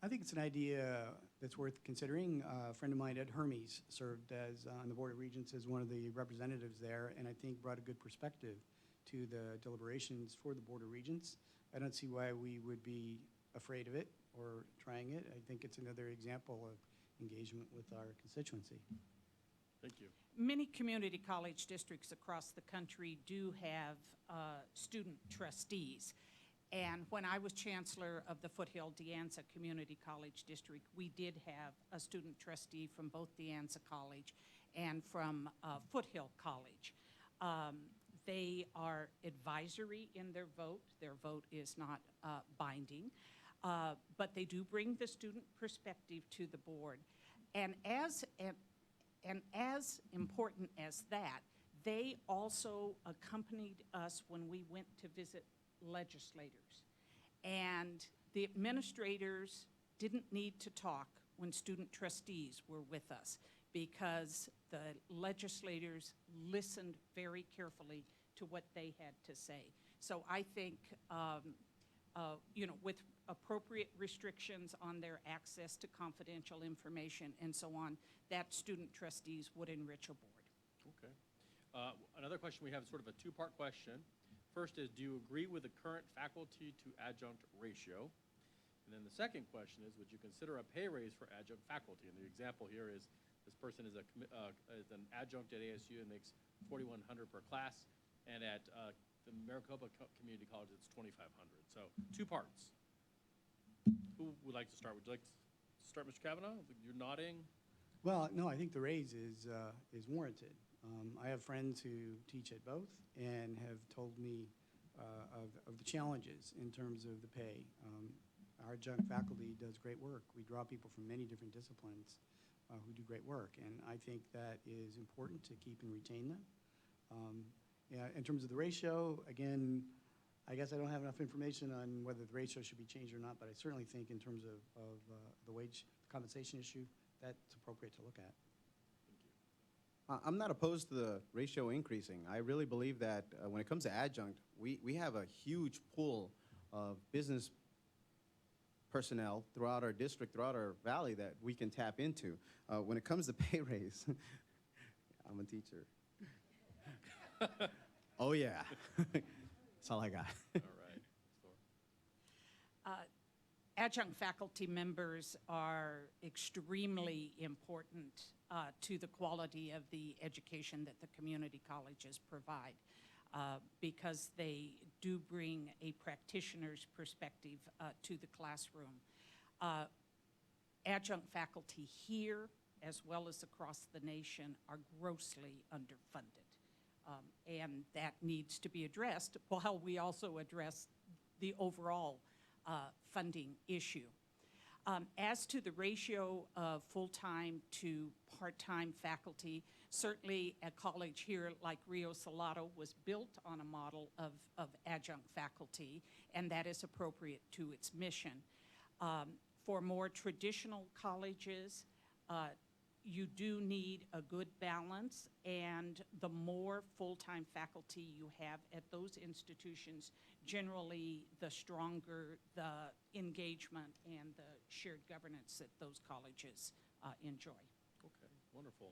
S5: I think it's an idea that's worth considering. A friend of mine, Ed Hermes, served as on the Board of Regents as one of the representatives there, and I think brought a good perspective to the deliberations for the Board of Regents. I don't see why we would be afraid of it or trying it. I think it's another example of engagement with our constituency.
S1: Thank you.
S4: Many community college districts across the country do have student trustees. And when I was chancellor of the Foothill De Anza Community College District, we did have a student trustee from both De Anza College and from Foothill College. They are advisory in their vote. Their vote is not binding, but they do bring the student perspective to the board. And as important as that, they also accompanied us when we went to visit legislators. And the administrators didn't need to talk when student trustees were with us because the legislators listened very carefully to what they had to say. So I think, with appropriate restrictions on their access to confidential information and so on, that student trustees would enrich a board.
S1: Okay. Another question we have is sort of a 2-part question. First is, do you agree with the current faculty to adjunct ratio? And then the second question is, would you consider a pay raise for adjunct faculty? And the example here is this person is an adjunct at ASU and makes $4,100 per class, and at the Maricopa Community College, it's $2,500. So 2 parts. Who would like to start? Would you like to start, Mr. Kavanaugh? You're nodding.
S5: Well, no, I think the raise is warranted. I have friends who teach at both and have told me of the challenges in terms of the pay. Our adjunct faculty does great work. We draw people from many different disciplines who do great work, and I think that is important to keep and retain them. Yeah, in terms of the ratio, again, I guess I don't have enough information on whether the ratio should be changed or not, but I certainly think in terms of the wage compensation issue, that's appropriate to look at.
S6: I'm not opposed to the ratio increasing. I really believe that when it comes to adjunct, we have a huge pool of business personnel throughout our district, throughout our valley that we can tap into. When it comes to pay raise, I'm a teacher. Oh, yeah. That's all I got.
S1: All right.
S4: Adjunct faculty members are extremely important to the quality of the education that the community colleges provide because they do bring a practitioner's perspective to the classroom. Adjunct faculty here, as well as across the nation, are grossly underfunded. And that needs to be addressed while we also address the overall funding issue. As to the ratio of full-time to part-time faculty, certainly a college here like Rio Salado was built on a model of adjunct faculty, and that is appropriate to its mission. For more traditional colleges, you do need a good balance, and the more full-time faculty you have at those institutions, generally the stronger the engagement and the shared governance that those colleges enjoy.
S1: Okay, wonderful.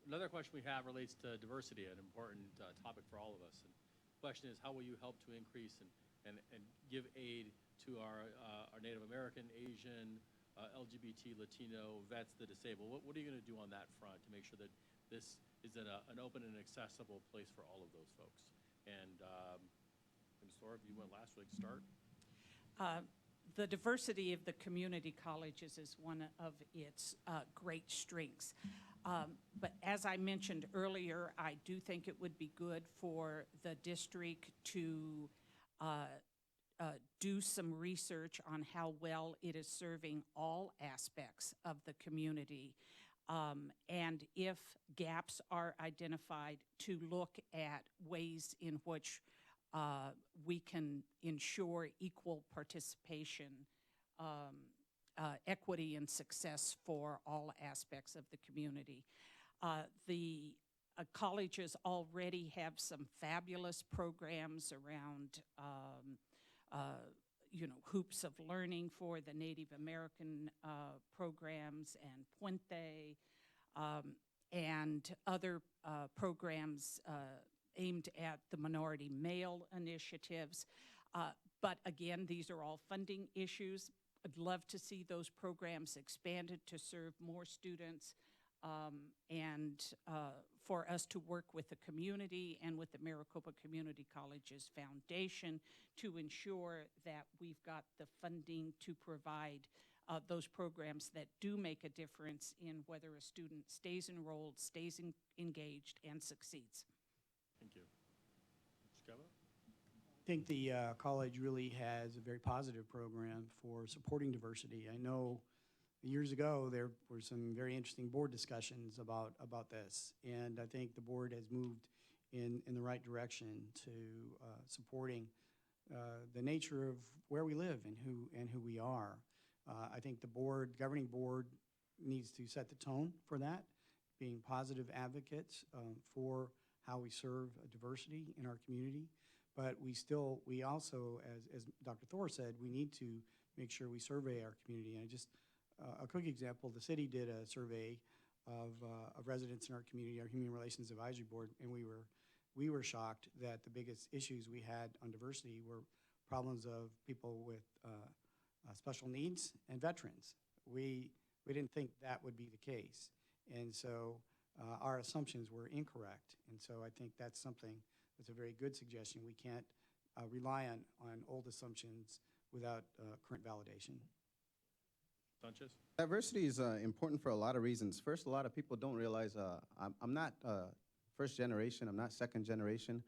S1: Another question we have relates to diversity, an important topic for all of us. And the question is, how will you help to increase and give aid to our Native American, Asian, LGBT, Latino, vets, the disabled? What are you going to do on that front to make sure that this is an open and accessible place for all of those folks? And Ms. Thorpe, you went last. Would you like to start?
S4: The diversity of the community colleges is one of its great strengths. But as I mentioned earlier, I do think it would be good for the district to do some research on how well it is serving all aspects of the community. And if gaps are identified, to look at ways in which we can ensure equal participation, equity, and success for all aspects of the community. The colleges already have some fabulous programs around hoops of learning for the Native American programs, and Puente, and other programs aimed at the minority male initiatives. But again, these are all funding issues. I'd love to see those programs expanded to serve more students, and for us to work with the community and with the Maricopa Community Colleges Foundation to ensure that we've got the funding to provide those programs that do make a difference in whether a student stays enrolled, stays engaged, and succeeds.
S1: Thank you. Mr. Scavo?
S5: I think the college really has a very positive program for supporting diversity. I know years ago there were some very interesting board discussions about this, and I think the board has moved in the right direction to supporting the nature of where we live and who we are. I think the governing board needs to set the tone for that, being positive advocates for how we serve diversity in our community. But we also, as Dr. Thor said, we need to make sure we survey our community. And a quick example, the city did a survey of residents in our community, our Human Relations Advisory Board, and we were shocked that the biggest issues we had on diversity were problems of people with special needs and veterans. We didn't think that would be the case. And so our assumptions were incorrect. And so I think that's something that's a very good suggestion. We can't rely on old assumptions without current validation.
S1: Sanchez?
S6: Diversity is important for a lot of reasons. First, a lot of people don't realize I'm not first generation, I'm not second generation.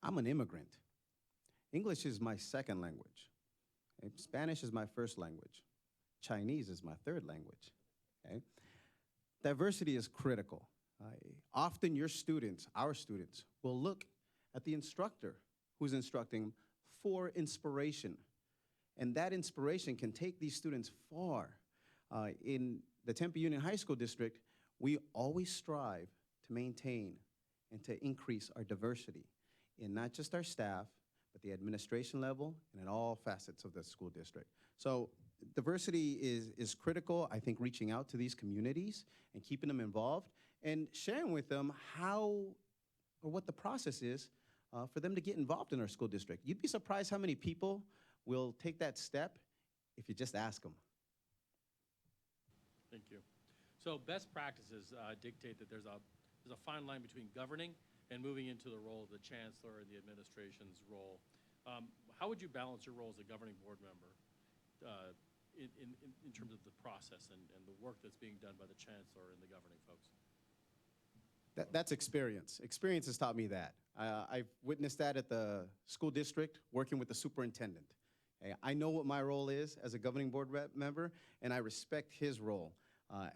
S6: I'm an immigrant. English is my second language. Okay? Spanish is my first language. Chinese is my third language. Okay? Diversity is critical. Often your students, our students, will look at the instructor who's instructing for inspiration. And that inspiration can take these students far. In the Tempe Union High School District, we always strive to maintain and to increase our diversity in not just our staff, but the administration level and in all facets of the school district. So diversity is critical. I think reaching out to these communities and keeping them involved and sharing with them how or what the process is for them to get involved in our school district. You'd be surprised how many people will take that step if you just ask them.
S1: Thank you. So best practices dictate that there's a fine line between governing and moving into the role of the chancellor and the administration's role. How would you balance your role as a governing board member in terms of the process and the work that's being done by the chancellor and the governing folks?
S6: That's experience. Experience has taught me that. I've witnessed that at the school district, working with the superintendent. Okay, I know what my role is as a governing board member, and I respect his role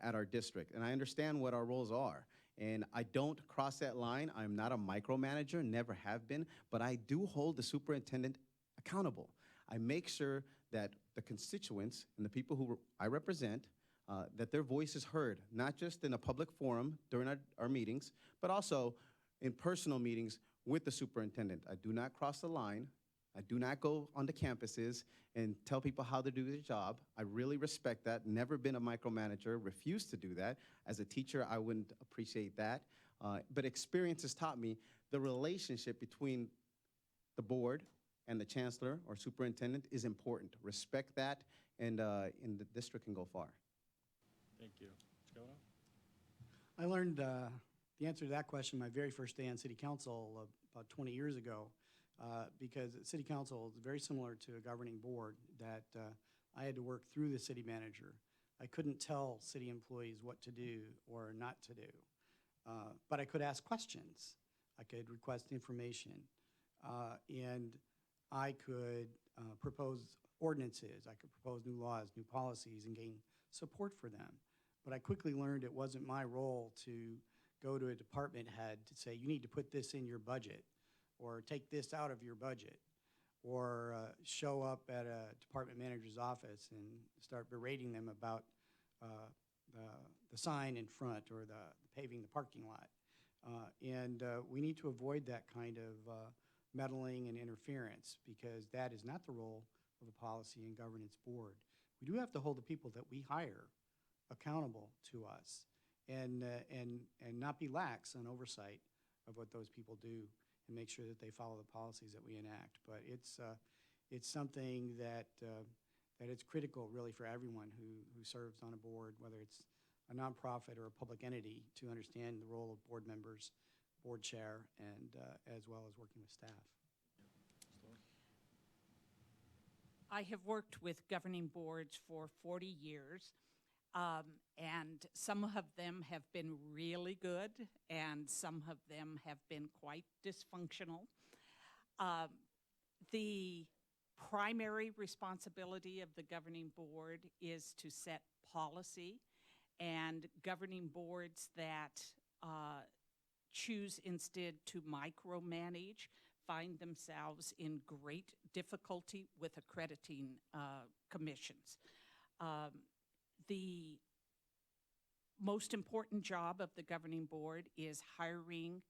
S6: at our district. And I understand what our roles are. And I don't cross that line. I'm not a micromanager, never have been, but I do hold the superintendent accountable. I make sure that the constituents and the people who I represent, that their voice is heard, not just in a public forum during our meetings, but also in personal meetings with the superintendent. I do not cross the line. I do not go onto campuses and tell people how to do their job. I really respect that. Never been a micromanager, refused to do that. As a teacher, I wouldn't appreciate that. But experience has taught me the relationship between the board and the chancellor or superintendent is important. Respect that, and the district can go far.
S1: Thank you. Mr. Governor?
S5: I learned the answer to that question my very first day on city council about 20 years ago, because city council is very similar to a governing board that I had to work through the city manager. I couldn't tell city employees what to do or not to do, but I could ask questions. I could request information. And I could propose ordinances, I could propose new laws, new policies, and gain support for them. But I quickly learned it wasn't my role to go to a department head to say, you need to put this in your budget, or take this out of your budget, or show up at a department manager's office and start berating them about the sign in front or the paving the parking lot. We need to avoid that kind of meddling and interference, because that is not the role of a policy and governance board. We do have to hold the people that we hire accountable to us, and not be lax on oversight of what those people do, and make sure that they follow the policies that we enact. But it's something that it's critical, really, for everyone who serves on a board, whether it's a nonprofit or a public entity, to understand the role of board members, board chair, and as well as working with staff.
S4: I have worked with governing boards for 40 years, and some of them have been really good, and some of them have been quite dysfunctional. The primary responsibility of the governing board is to set policy, and governing boards that choose instead to micromanage find themselves in great difficulty with accrediting commissions. The most important job of the governing board is hiring,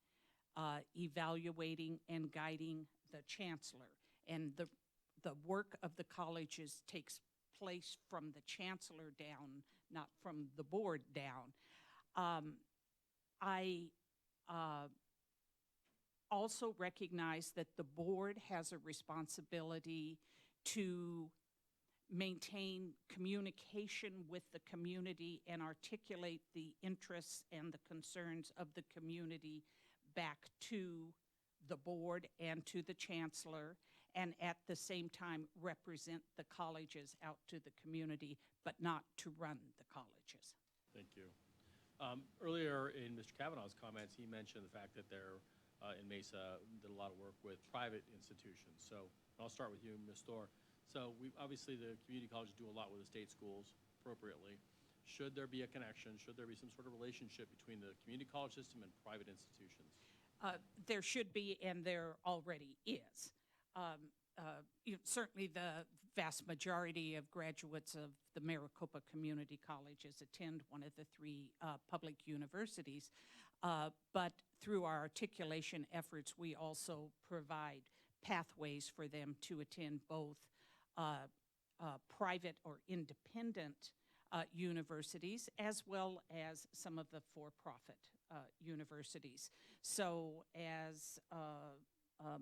S4: evaluating, and guiding the chancellor. And the work of the colleges takes place from the chancellor down, not from the board down. I also recognize that the board has a responsibility to maintain communication with the community and articulate the interests and the concerns of the community back to the board and to the chancellor, and at the same time represent the colleges out to the community, but not to run the colleges.
S1: Thank you. Earlier in Mr. Kavanaugh's comments, he mentioned the fact that they're in Mesa did a lot of work with private institutions. So I'll start with you, Ms. Thor. So obviously the community colleges do a lot with the state schools appropriately. Should there be a connection? Should there be some sort of relationship between the community college system and private institutions?
S4: There should be, and there already is. Certainly the vast majority of graduates of the Maricopa Community Colleges attend one of the three public universities, but through our articulation efforts, we also provide pathways for them to attend both private or independent universities, as well as some of the for-profit universities. So as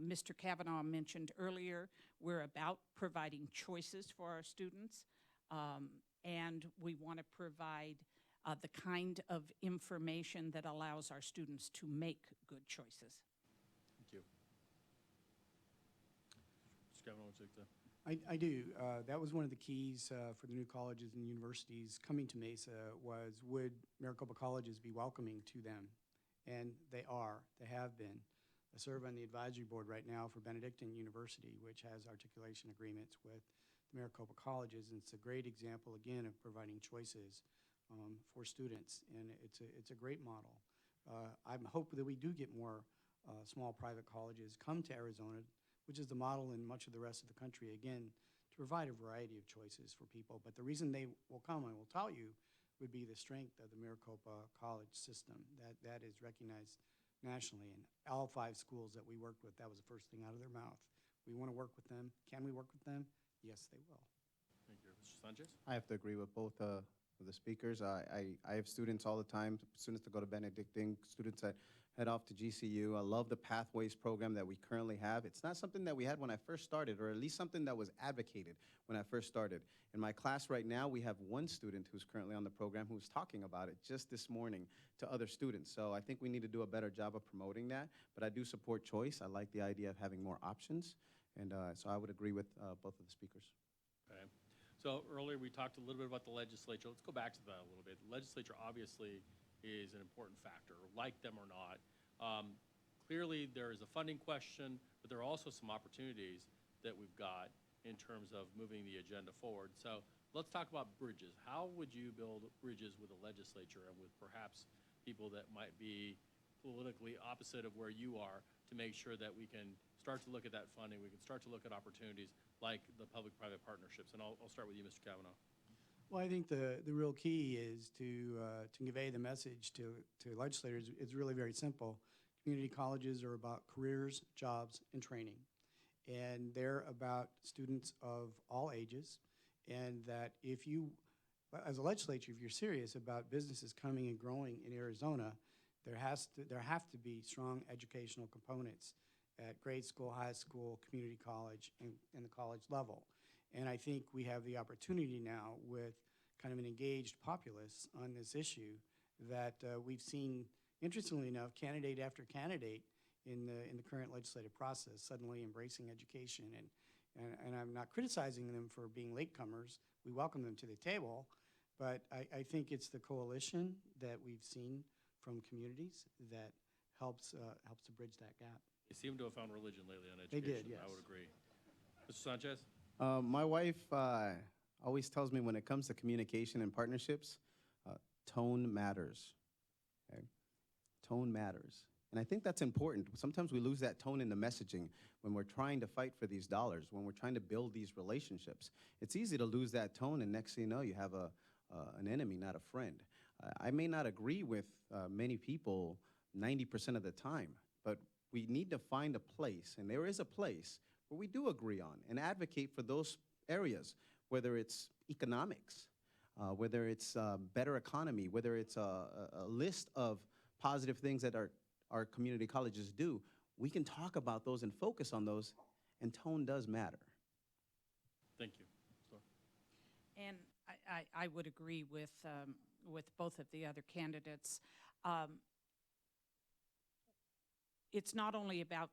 S4: Mr. Kavanaugh mentioned earlier, we're about providing choices for our students, and we want to provide the kind of information that allows our students to make good choices.
S1: Thank you. Mr. Kavanaugh, would you like to?
S5: I do. That was one of the keys for the new colleges and universities coming to Mesa, was would Maricopa colleges be welcoming to them? And they are. They have been. I serve on the advisory board right now for Benedictine University, which has articulation agreements with the Maricopa colleges, and it's a great example, again, of providing choices for students, and it's a great model. I'm hoping that we do get more small private colleges come to Arizona, which is the model in much of the rest of the country, again, to provide a variety of choices for people. But the reason they will come, I will tell you, would be the strength of the Maricopa college system. That is recognized nationally. And all 5 schools that we worked with, that was the first thing out of their mouth. We want to work with them. Can we work with them? Yes, they will.
S1: Thank you. Mr. Sanchez?
S6: I have to agree with both of the speakers. I have students all the time, students that go to Benedictine, students that head off to GCU. I love the Pathways program that we currently have. It's not something that we had when I first started, or at least something that was advocated when I first started. In my class right now, we have one student who's currently on the program who's talking about it just this morning to other students. So I think we need to do a better job of promoting that. But I do support choice. I like the idea of having more options. And so I would agree with both of the speakers.
S1: Okay. So earlier we talked a little bit about the legislature. Let's go back to that a little bit. The legislature obviously is an important factor, like them or not. Clearly there is a funding question, but there are also some opportunities that we've got in terms of moving the agenda forward. So let's talk about bridges. How would you build bridges with the legislature and with perhaps people that might be politically opposite of where you are to make sure that we can start to look at that funding, we can start to look at opportunities like the public-private partnerships? And I'll start with you, Mr. Kavanaugh.
S5: Well, I think the real key is to convey the message to legislators. It's really very simple. Community colleges are about careers, jobs, and training. And they're about students of all ages. And that if you, as a legislature, if you're serious about businesses coming and growing in Arizona, there have to be strong educational components at grade school, high school, community college, and the college level. And I think we have the opportunity now with kind of an engaged populace on this issue that we've seen, interestingly enough, candidate after candidate in the current legislative process suddenly embracing education. And I'm not criticizing them for being latecomers. We welcome them to the table. But I think it's the coalition that we've seen from communities that helps to bridge that gap.
S1: They seem to have found religion lately on
S5: They
S1: education.
S5: did, yes.
S1: I would agree. Mr. Sanchez?
S6: My wife always tells me when it comes to communication and partnerships, tone matters. Okay? Tone matters. And I think that's important. Sometimes we lose that tone in the messaging when we're trying to fight for these dollars, when we're trying to build these relationships. It's easy to lose that tone, and next thing you know, you have an enemy, not a friend. I may not agree with many people 90% of the time, but we need to find a place, and there is a place where we do agree on and advocate for those areas, whether it's economics, whether it's better economy, whether it's a list of positive things that our community colleges do. We can talk about those and focus on those, and tone does matter.
S1: Thank you. Sir.
S4: And I would agree with both of the other candidates. It's not only about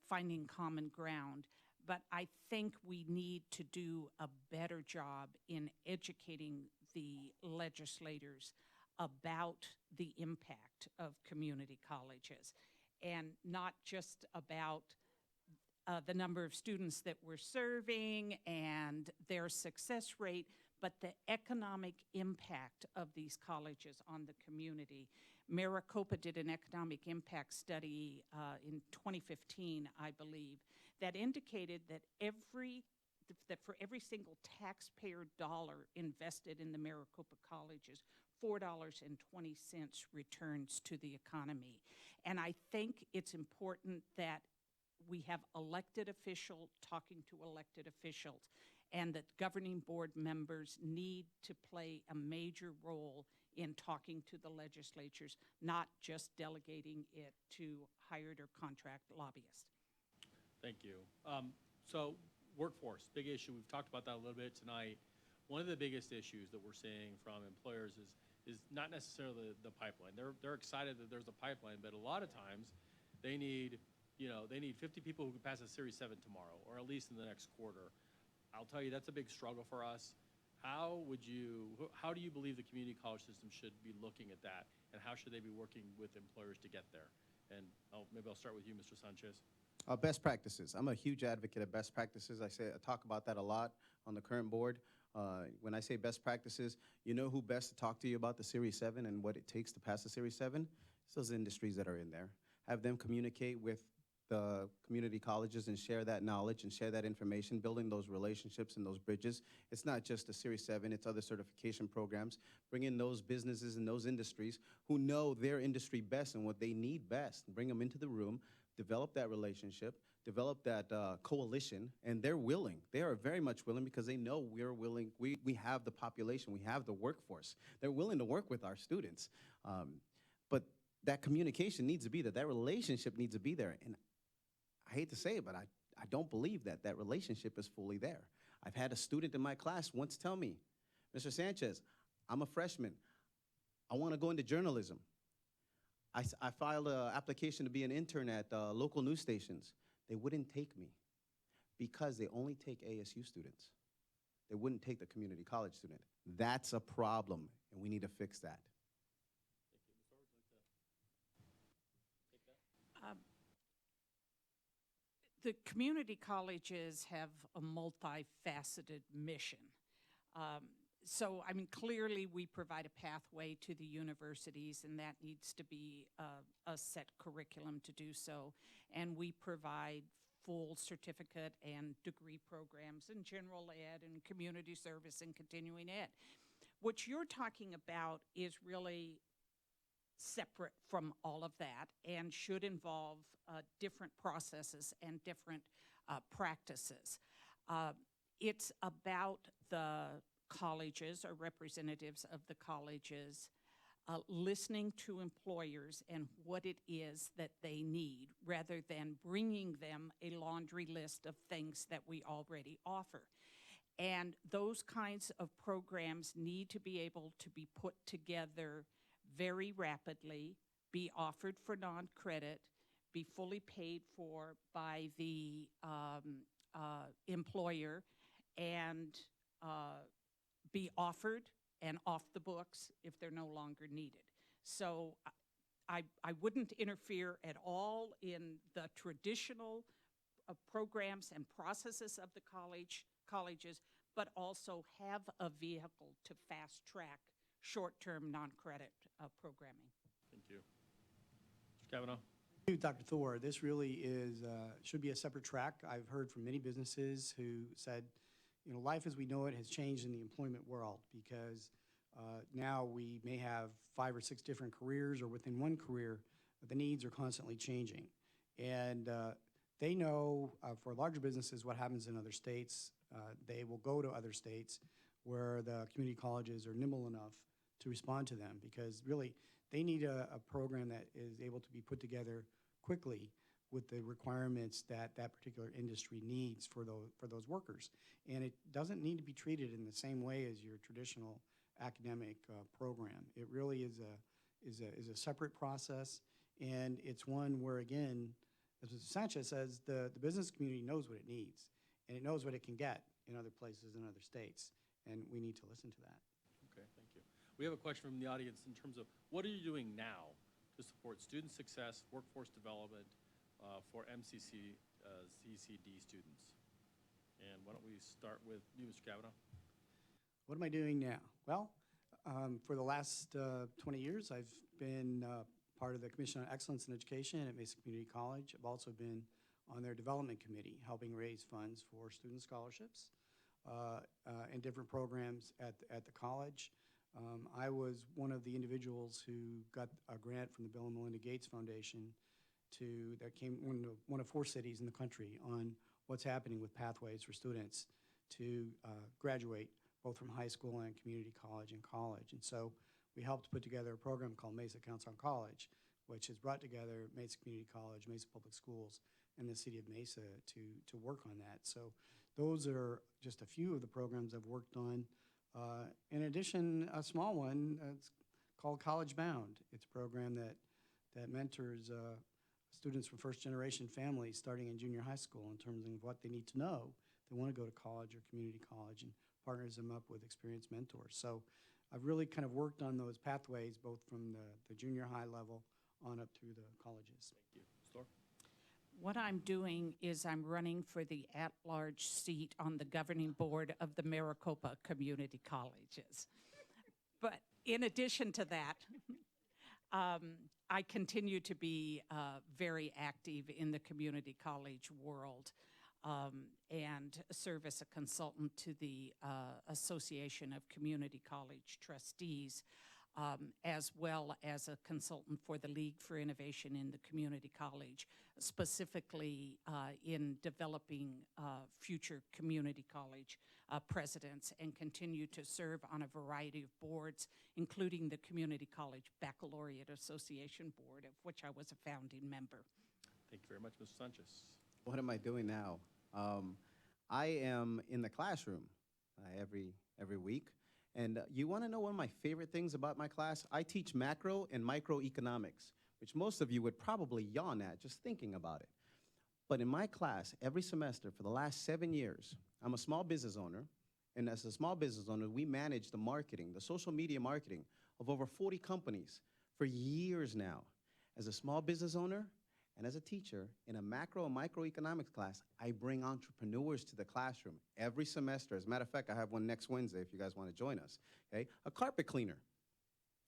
S4: finding common ground, but I think we need to do a better job in educating the legislators about the impact of community colleges, and not just about the number of students that we're serving and their success rate, but the economic impact of these colleges on the community. Maricopa did an economic impact study in 2015, I believe, that indicated that for every single taxpayer dollar invested in the Maricopa colleges, $4.20 returns to the economy. And I think it's important that we have elected officials talking to elected officials, and that governing board members need to play a major role in talking to the legislatures, not just delegating it to hired or contract lobbyists.
S1: Thank you. So workforce, big issue. We've talked about that a little bit tonight. One of the biggest issues that we're seeing from employers is not necessarily the pipeline. They're excited that there's a pipeline, but a lot of times they need 50 people who can pass a Series 7 tomorrow, or at least in the next quarter. I'll tell you, that's a big struggle for us. How do you believe the community college system should be looking at that, and how should they be working with employers to get there? And maybe I'll start with you, Mr. Sanchez.
S6: Best practices. I'm a huge advocate of best practices. I talk about that a lot on the current board. When I say best practices, you know who best to talk to you about the Series 7 and what it takes to pass the Series 7? It's those industries that are in there. Have them communicate with the community colleges and share that knowledge and share that information, building those relationships and those bridges. It's not just a Series 7, it's other certification programs. Bring in those businesses and those industries who know their industry best and what they need best. Bring them into the room, develop that relationship, develop that coalition, and they're willing. They are very much willing because they know we're willing. We have the population, we have the workforce. They're willing to work with our students. But that communication needs to be there. That relationship needs to be there. And I hate to say it, but I don't believe that relationship is fully there. I've had a student in my class once tell me, Mr. Sanchez, I'm a freshman. I want to go into journalism. I filed an application to be an intern at local news stations. They wouldn't take me because they only take ASU students. They wouldn't take the community college student. That's a problem, and we need to fix that.
S4: The community colleges have a multifaceted mission. So, I mean, clearly we provide a pathway to the universities, and that needs to be a set curriculum to do so. And we provide full certificate and degree programs in general ed and community service and continuing ed. What you're talking about is really separate from all of that and should involve different processes and different practices. It's about the colleges or representatives of the colleges listening to employers and what it is that they need rather than bringing them a laundry list of things that we already offer. And those kinds of programs need to be able to be put together very rapidly, be offered for non-credit, be fully paid for by the employer, and be offered and off the books if they're no longer needed. So I wouldn't interfere at all in the traditional programs and processes of the colleges, but also have a vehicle to fast track short-term non-credit programming.
S1: Thank you. Mr. Kavanaugh?
S5: Thank you, Dr. Thor. This really is should be a separate track. I've heard from many businesses who said, you know, life as we know it has changed in the employment world because now we may have 5 or 6 different careers or within one career, but the needs are constantly changing. And they know for larger businesses what happens in other states. They will go to other states where the community colleges are nimble enough to respond to them because really they need a program that is able to be put together quickly with the requirements that that particular industry needs for those workers. And it doesn't need to be treated in the same way as your traditional academic program. It really is a separate process, and it's one where, again, as Mr. Sanchez says, the business community knows what it needs, and it knows what it can get in other places in other states, and we need to listen to that.
S1: Okay, thank you. We have a question from the audience in terms of what are you doing now to support student success, workforce development for MCC CCD students? And why don't we start with you, Mr. Kavanaugh?
S5: What am I doing now? Well, for the last 20 years, I've been part of the Commission on Excellence in Education at Mesa Community College. I've also been on their development committee, helping raise funds for student scholarships and different programs at the college. I was one of the individuals who got a grant from the Bill and Melinda Gates Foundation that came one of 4 cities in the country on what's happening with pathways for students to graduate both from high school and community college and college. And so we helped put together a program called Mesa Counts on College, which has brought together Mesa Community College, Mesa Public Schools, and the city of Mesa to work on that. So those are just a few of the programs I've worked on. In addition, a small one, it's called College Bound. It's a program that mentors students from first-generation families starting in junior high school in terms of what they need to know if they want to go to college or community college, and partners them up with experienced mentors. So I've really kind of worked on those pathways both from the junior high level on up through the colleges.
S1: Thank you. Storr?
S4: What I'm doing is I'm running for the at-large seat on the governing board of the Maricopa Community Colleges. But in addition to that, I continue to be very active in the community college world and serve as a consultant to the Association of Community College Trustees, as well as a consultant for the League for Innovation in the Community College, specifically in developing future community college presidents, and continue to serve on a variety of boards, including the Community College Baccalaureate Association Board, of which I was a founding member.
S1: Thank you very much, Mr. Sanchez.
S6: What am I doing now? I am in the classroom every week. And you want to know one of my favorite things about my class? I teach macro and microeconomics, which most of you would probably yawn at just thinking about it. But in my class, every semester for the last 7 years, I'm a small business owner. And as a small business owner, we manage the marketing, the social media marketing of over 40 companies for years now. As a small business owner And as a teacher, in a macro and microeconomics class, I bring entrepreneurs to the classroom every semester. As a matter of fact, I have one next Wednesday if you guys want to join us. Okay? A carpet cleaner.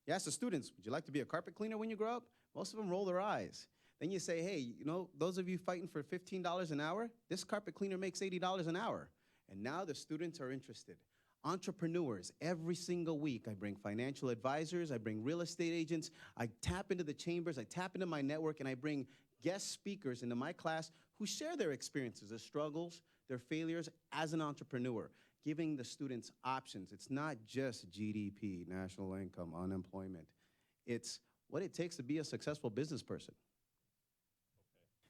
S6: You ask the students, would you like to be a carpet cleaner when you grow up? Most of them roll their eyes. Then you say, hey, you know, those of you fighting for $15 an hour, this carpet cleaner makes $80 an hour. And now the students are interested. Entrepreneurs, every single week, I bring financial advisors, I bring real estate agents, I tap into the chambers, I tap into my network, and I bring guest speakers into my class who share their experiences, their struggles, their failures as an entrepreneur, giving the students options. It's not just GDP, national income, unemployment. It's what it takes to be a successful business person.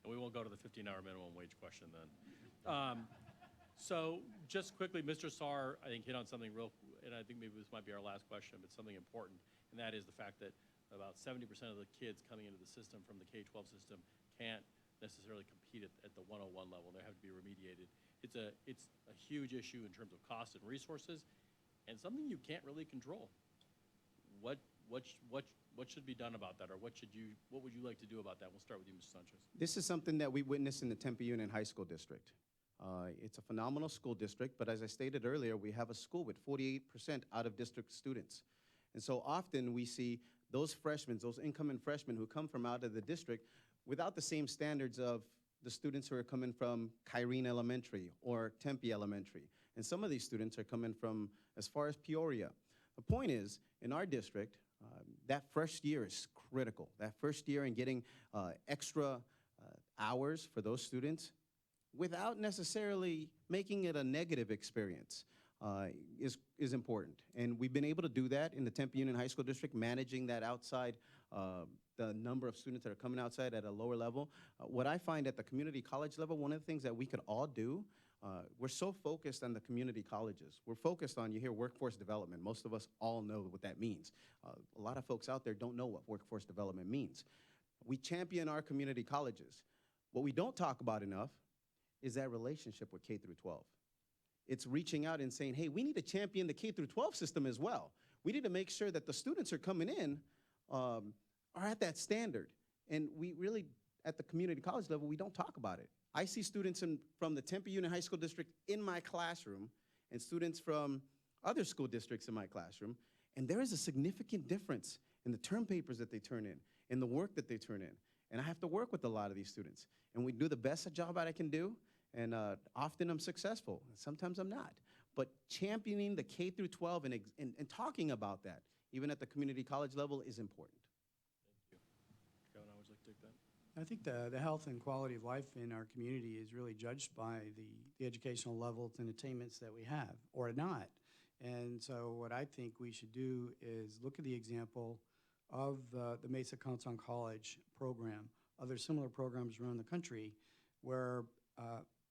S1: And we won't go to the 15-hour minimum wage question then. So just quickly, Mr. Saar, I think, hit on something real, and I think maybe this might be our last question, but something important, and that is the fact that about 70% of the kids coming into the system from the K-12 system can't necessarily compete at the 101 level. They have to be remediated. It's a huge issue in terms of cost and resources, and something you can't really control. What should be done about that, or what would you like to do about that? We'll start with you, Mr. Sanchez.
S6: This is something that we witnessed in the Tempe Union High School District. It's a phenomenal school district, but as I stated earlier, we have a school with 48% out-of-district students. And so often we see those freshmen, those incoming freshmen who come from out of the district without the same standards of the students who are coming from Kyrene Elementary or Tempe Elementary. And some of these students are coming from as far as Peoria. The point is, in our district, that first year is critical. That first year and getting extra hours for those students without necessarily making it a negative experience is important. And we've been able to do that in the Tempe Union High School District, managing that outside, the number of students that are coming outside at a lower level. What I find at the community college level, one of the things that we could all do, we're so focused on the community colleges. We're focused on, you hear workforce development. Most of us all know what that means. A lot of folks out there don't know what workforce development means. We champion our community colleges. What we don't talk about enough is that relationship with K through 12. It's reaching out and saying, hey, we need to champion the K through 12 system as well. We need to make sure that the students who are coming in are at that standard. And we really, at the community college level, we don't talk about it. I see students from the Tempe Union High School District in my classroom and students from other school districts in my classroom, and there is a significant difference in the term papers that they turn in the work that they turn in. And I have to work with a lot of these students. And we do the best job that I can do, and often I'm successful, and sometimes I'm not. But championing the K through 12 and talking about that, even at the community college level, is important.
S1: Thank you. Kevin, I would like to take that.
S5: I think the health and quality of life in our community is really judged by the educational levels and attainments that we have, or not. And so what I think we should do is look at the example of the Mesa Canton College program, other similar programs around the country, where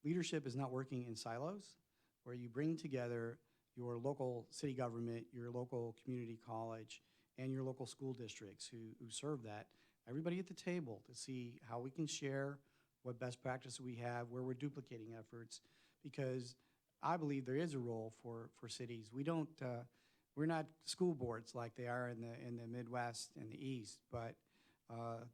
S5: leadership is not working in silos, where you bring together your local city government, your local community college, and your local school districts who serve that, everybody at the table to see how we can share what best practice we have, where we're duplicating efforts, because I believe there is a role for cities. We're not school boards like they are in the Midwest and the East, but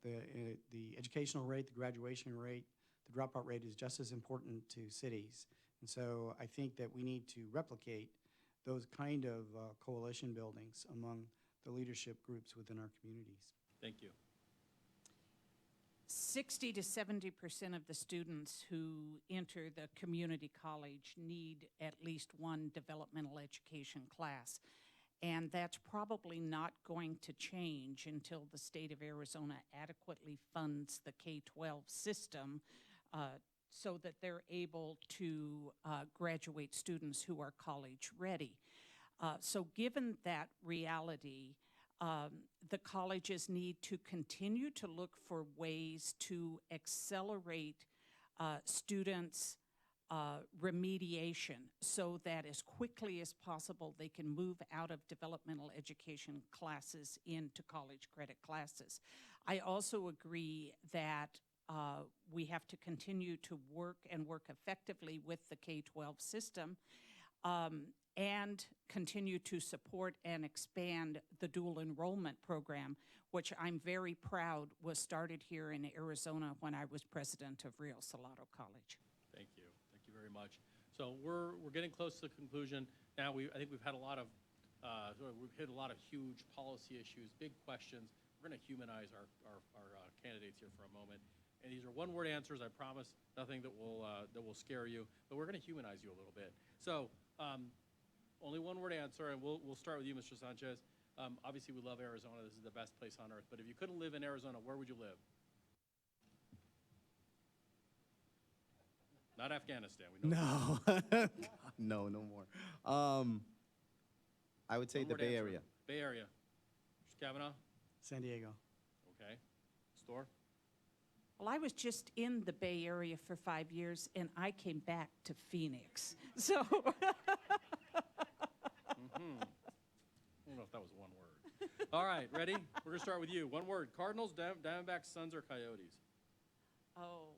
S5: the educational rate, the graduation rate, the dropout rate is just as important to cities. And so I think that we need to replicate those kind of coalition buildings among the leadership groups within our communities.
S1: Thank you.
S4: 60 to 70% of the students who enter the community college need at least one developmental education class. And that's probably not going to change until the state of Arizona adequately funds the K-12 system so that they're able to graduate students who are college ready. So given that reality, the colleges need to continue to look for ways to accelerate students' remediation so that as quickly as possible they can move out of developmental education classes into college credit classes. I also agree that we have to continue to work effectively with the K-12 system. and continue to support and expand the dual enrollment program, which I'm very proud was started here in Arizona when I was president of Rio Salado College.
S1: Thank you. Thank you very much. So we're getting close to the conclusion. Now I think we've had a lot of we've hit a lot of huge policy issues, big questions. We're going to humanize our candidates here for a moment. And these are one-word answers. I promise nothing that will scare you, but we're going to humanize you a little bit. So only one-word answer, and we'll start with you, Mr. Sanchez. Obviously, we love Arizona. This is the best place on earth. But if you couldn't live in Arizona, where would you live? Not Afghanistan. We know
S6: No, no more. I would say the
S1: One-word
S6: Bay
S1: answer.
S6: Area.
S1: Bay Area. Mr. Kavanaugh?
S5: San Diego.
S1: Okay. Store?
S4: Well, I was just in the Bay Area for 5 years, and I came back to Phoenix. So
S1: I don't know if that was one word. All right, ready? We're going to start with you. One word. Cardinals, Diamondbacks, Suns, or Coyotes?
S4: Oh.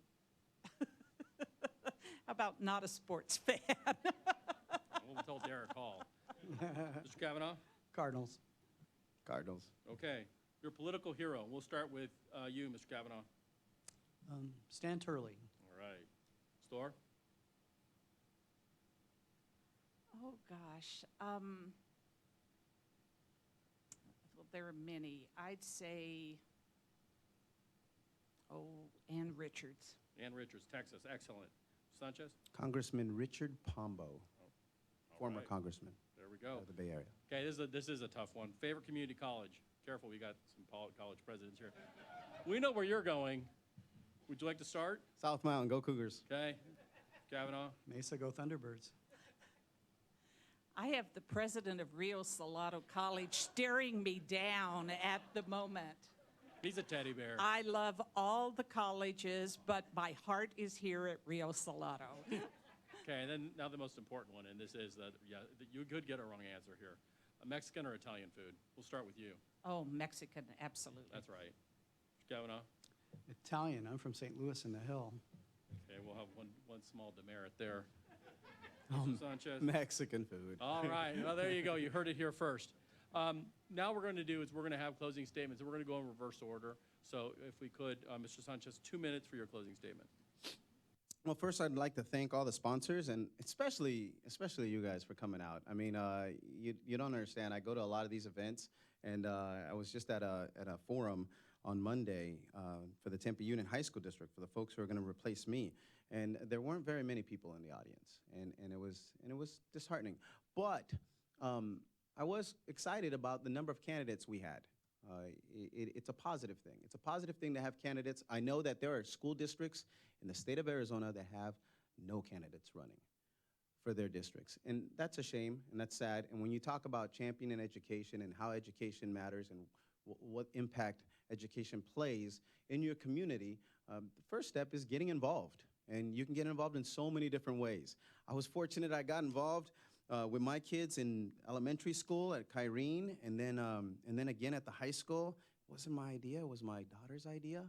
S4: How about not a sports fan?
S1: We'll tell Derek Hall. Mr. Kavanaugh?
S5: Cardinals.
S6: Cardinals.
S1: Okay. Your political hero. We'll start with you, Mr. Kavanaugh.
S5: Stan Turley.
S1: All right. Store?
S4: Oh, gosh. Well, there are many. I'd say, Ann Richards.
S1: Ann Richards, Texas. Excellent. Sanchez?
S6: Congressman Richard Pombo,
S1: All
S6: former
S1: right.
S6: congressman
S1: There we go.
S6: of the Bay Area.
S1: Okay, this is a tough one. Favorite community college? Careful, we got some college presidents here. We know where you're going. Would you like to start?
S6: South Mountain, go Cougars.
S1: Okay. Kavanaugh?
S5: Mesa, go Thunderbirds.
S4: I have the president of Rio Salado College staring me down at the moment.
S1: He's a teddy bear.
S4: I love all the colleges, but my heart is here at Rio Salado.
S1: Okay, and then now the most important one, and this is that, you could get a wrong answer here. A Mexican or Italian food? We'll start with you.
S4: Oh, Mexican, absolutely.
S1: That's right. Kavanaugh?
S5: Italian. I'm from St. Louis in the Hill.
S1: Okay, we'll have one small demerit there. Mr. Sanchez?
S6: Mexican food.
S1: All right, well, there you go. You heard it here first. Now what we're going to do is we're going to have closing statements, and we're going to go in reverse order. So if we could, Mr. Sanchez, 2 minutes for your closing statement.
S6: Well, first, I'd like to thank all the sponsors, and especially you guys for coming out. I mean, you don't understand. I go to a lot of these events, and I was just at a forum on Monday for the Tempe Union High School District for the folks who are going to replace me, and there weren't very many people in the audience, and it was disheartening. But I was excited about the number of candidates we had. It's a positive thing. It's a positive thing to have candidates. I know that there are school districts in the state of Arizona that have no candidates running for their districts. And that's a shame, and that's sad. And when you talk about championing education and how education matters and what impact education plays in your community, the first step is getting involved. And you can get involved in so many different ways. I was fortunate I got involved with my kids in elementary school at Kyrene, and then again at the high school. It wasn't my idea, it was my daughter's idea,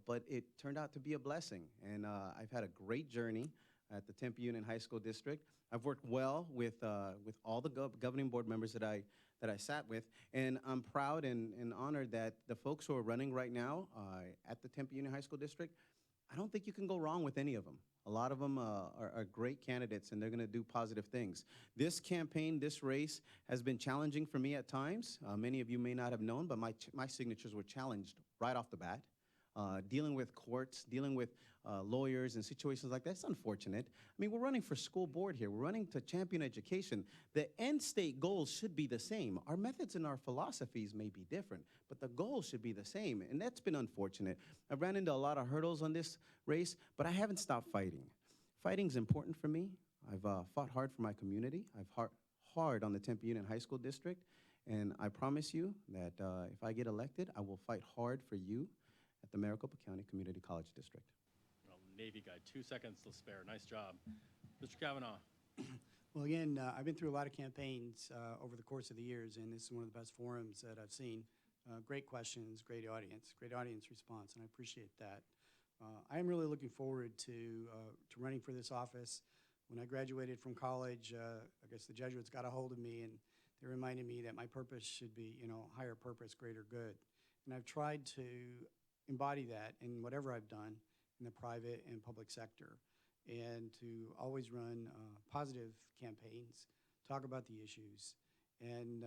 S6: but it turned out to be a blessing. And I've had a great journey at the Tempe Union High School District. I've worked well with all the governing board members that I sat with, and I'm proud and honored that the folks who are running right now at the Tempe Union High School District, I don't think you can go wrong with any of them. A lot of them are great candidates, and they're going to do positive things. This campaign, this race, has been challenging for me at times. Many of you may not have known, but my signatures were challenged right off the bat. Dealing with courts, dealing with lawyers and situations like that, it's unfortunate. I mean, we're running for school board here. We're running to champion education. The end state goals should be the same. Our methods and our philosophies may be different, but the goals should be the same, and that's been unfortunate. I ran into a lot of hurdles on this race, but I haven't stopped fighting. Fighting's important for me. I've fought hard for my community. I've fought hard on the Tempe Union High School District, and I promise you that if I get elected, I will fight hard for you at the Maricopa County Community College District.
S1: Well, Navy guy, 2 seconds to spare. Nice job. Mr. Kavanaugh?
S5: Well, again, I've been through a lot of campaigns over the course of the years, and this is one of the best forums that I've seen. Great questions, great audience response, and I appreciate that. I am really looking forward to running for this office. When I graduated from college, I guess the Jesuits got a hold of me, and they reminded me that my purpose should be, higher purpose, greater good. And I've tried to embody that in whatever I've done in the private and public sector, and to always run positive campaigns, talk about the issues, and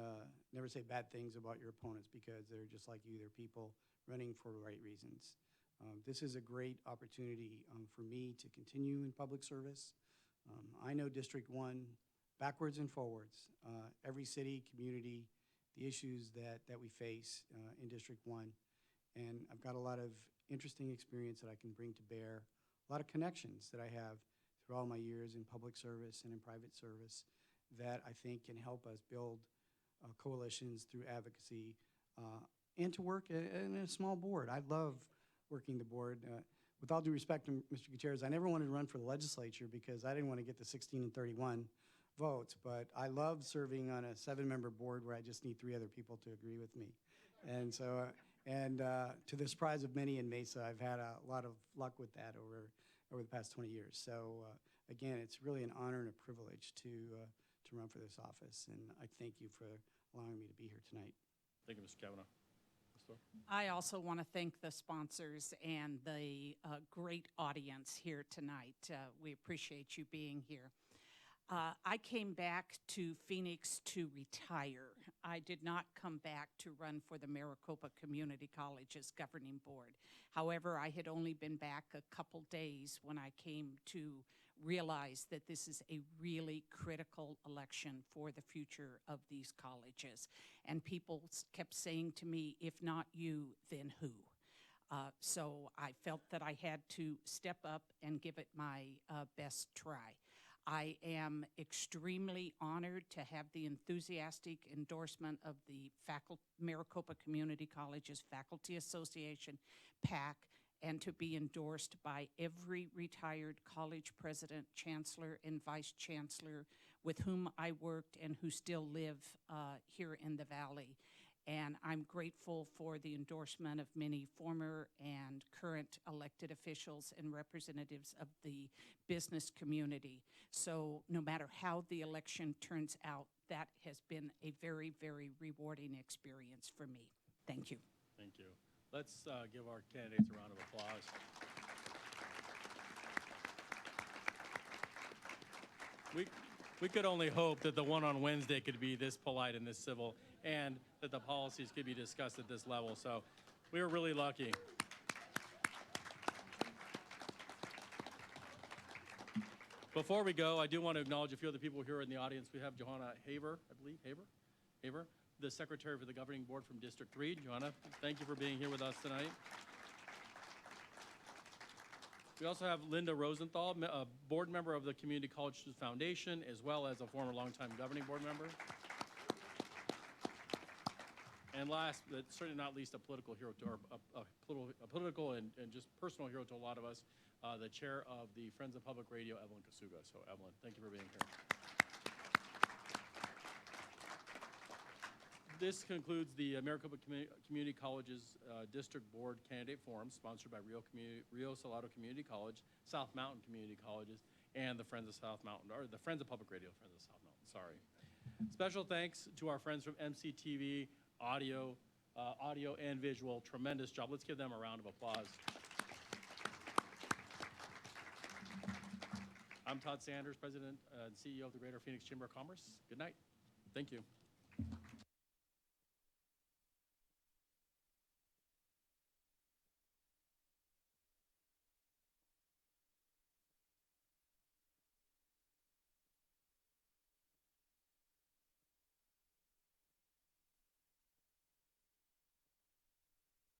S5: never say bad things about your opponents, because they're just like you. They're people running for the right reasons. This is a great opportunity for me to continue in public service. I know District 1 backwards and forwards. Every city, community, the issues that we face in District 1. And I've got a lot of interesting experience that I can bring to bear, a lot of connections that I have through all my years in public service and in private service that I think can help us build coalitions through advocacy and to work in a small board. I love working the board. With all due respect to Mr. Gutierrez, I never wanted to run for the legislature because I didn't want to get the 16 and 31 votes, but I love serving on a 7-member board where I just need 3 other people to agree with me. And so, to the surprise of many in Mesa, I've had a lot of luck with that over the past 20 years. So again, it's really an honor and a privilege to run for this office, and I thank you for allowing me to be here tonight.
S1: Thank you, Mr. Kavanaugh. Ms. Thor?
S4: I also want to thank the sponsors and the great audience here tonight. We appreciate you being here. I came back to Phoenix to retire. I did not come back to run for the Maricopa Community College's governing board. However, I had only been back a couple days when I came to realize that this is a really critical election for the future of these colleges. And people kept saying to me, if not you, then who? So I felt that I had to step up and give it my best try. I am extremely honored to have the enthusiastic endorsement of the Maricopa Community College's Faculty Association, PAC, and to be endorsed by every retired college president, chancellor, and vice chancellor with whom I worked and who still live here in the Valley. And I'm grateful for the endorsement of many former and current elected officials and representatives of the business community. So no matter how the election turns out, that has been a very, very rewarding experience for me. Thank you.
S1: Thank you. Let's give our candidates a round of applause. We could only hope that the one on Wednesday could be this polite and this civil, and that the policies could be discussed at this level. So we were really lucky. Before we go, I do want to acknowledge a few of the people here in the audience. We have Johanna Haver, I believe, Haver, the Secretary for the Governing Board from District 3. Johanna, thank you for being here with us tonight. We also have Linda Rosenthal, a board member of the Community College Foundation, as well as a former longtime governing board member. And last, but certainly not least, a political hero to a political and just personal hero to a lot of us, the chair of the Friends of Public Radio, Evelyn Kasuga. So Evelyn, thank you for being here. This concludes the Maricopa Community College's District Board Candidate Forum, sponsored by Rio Salado Community College, South Mountain Community Colleges, and the Friends of South Mountain, or the Friends of Public Radio, Friends of South Mountain, sorry. Special thanks to our friends from MCTV, audio and visual, tremendous job. Let's give them a round of applause. I'm Todd Sanders, President and CEO of the Greater Phoenix Chamber of Commerce. Good night. Thank you.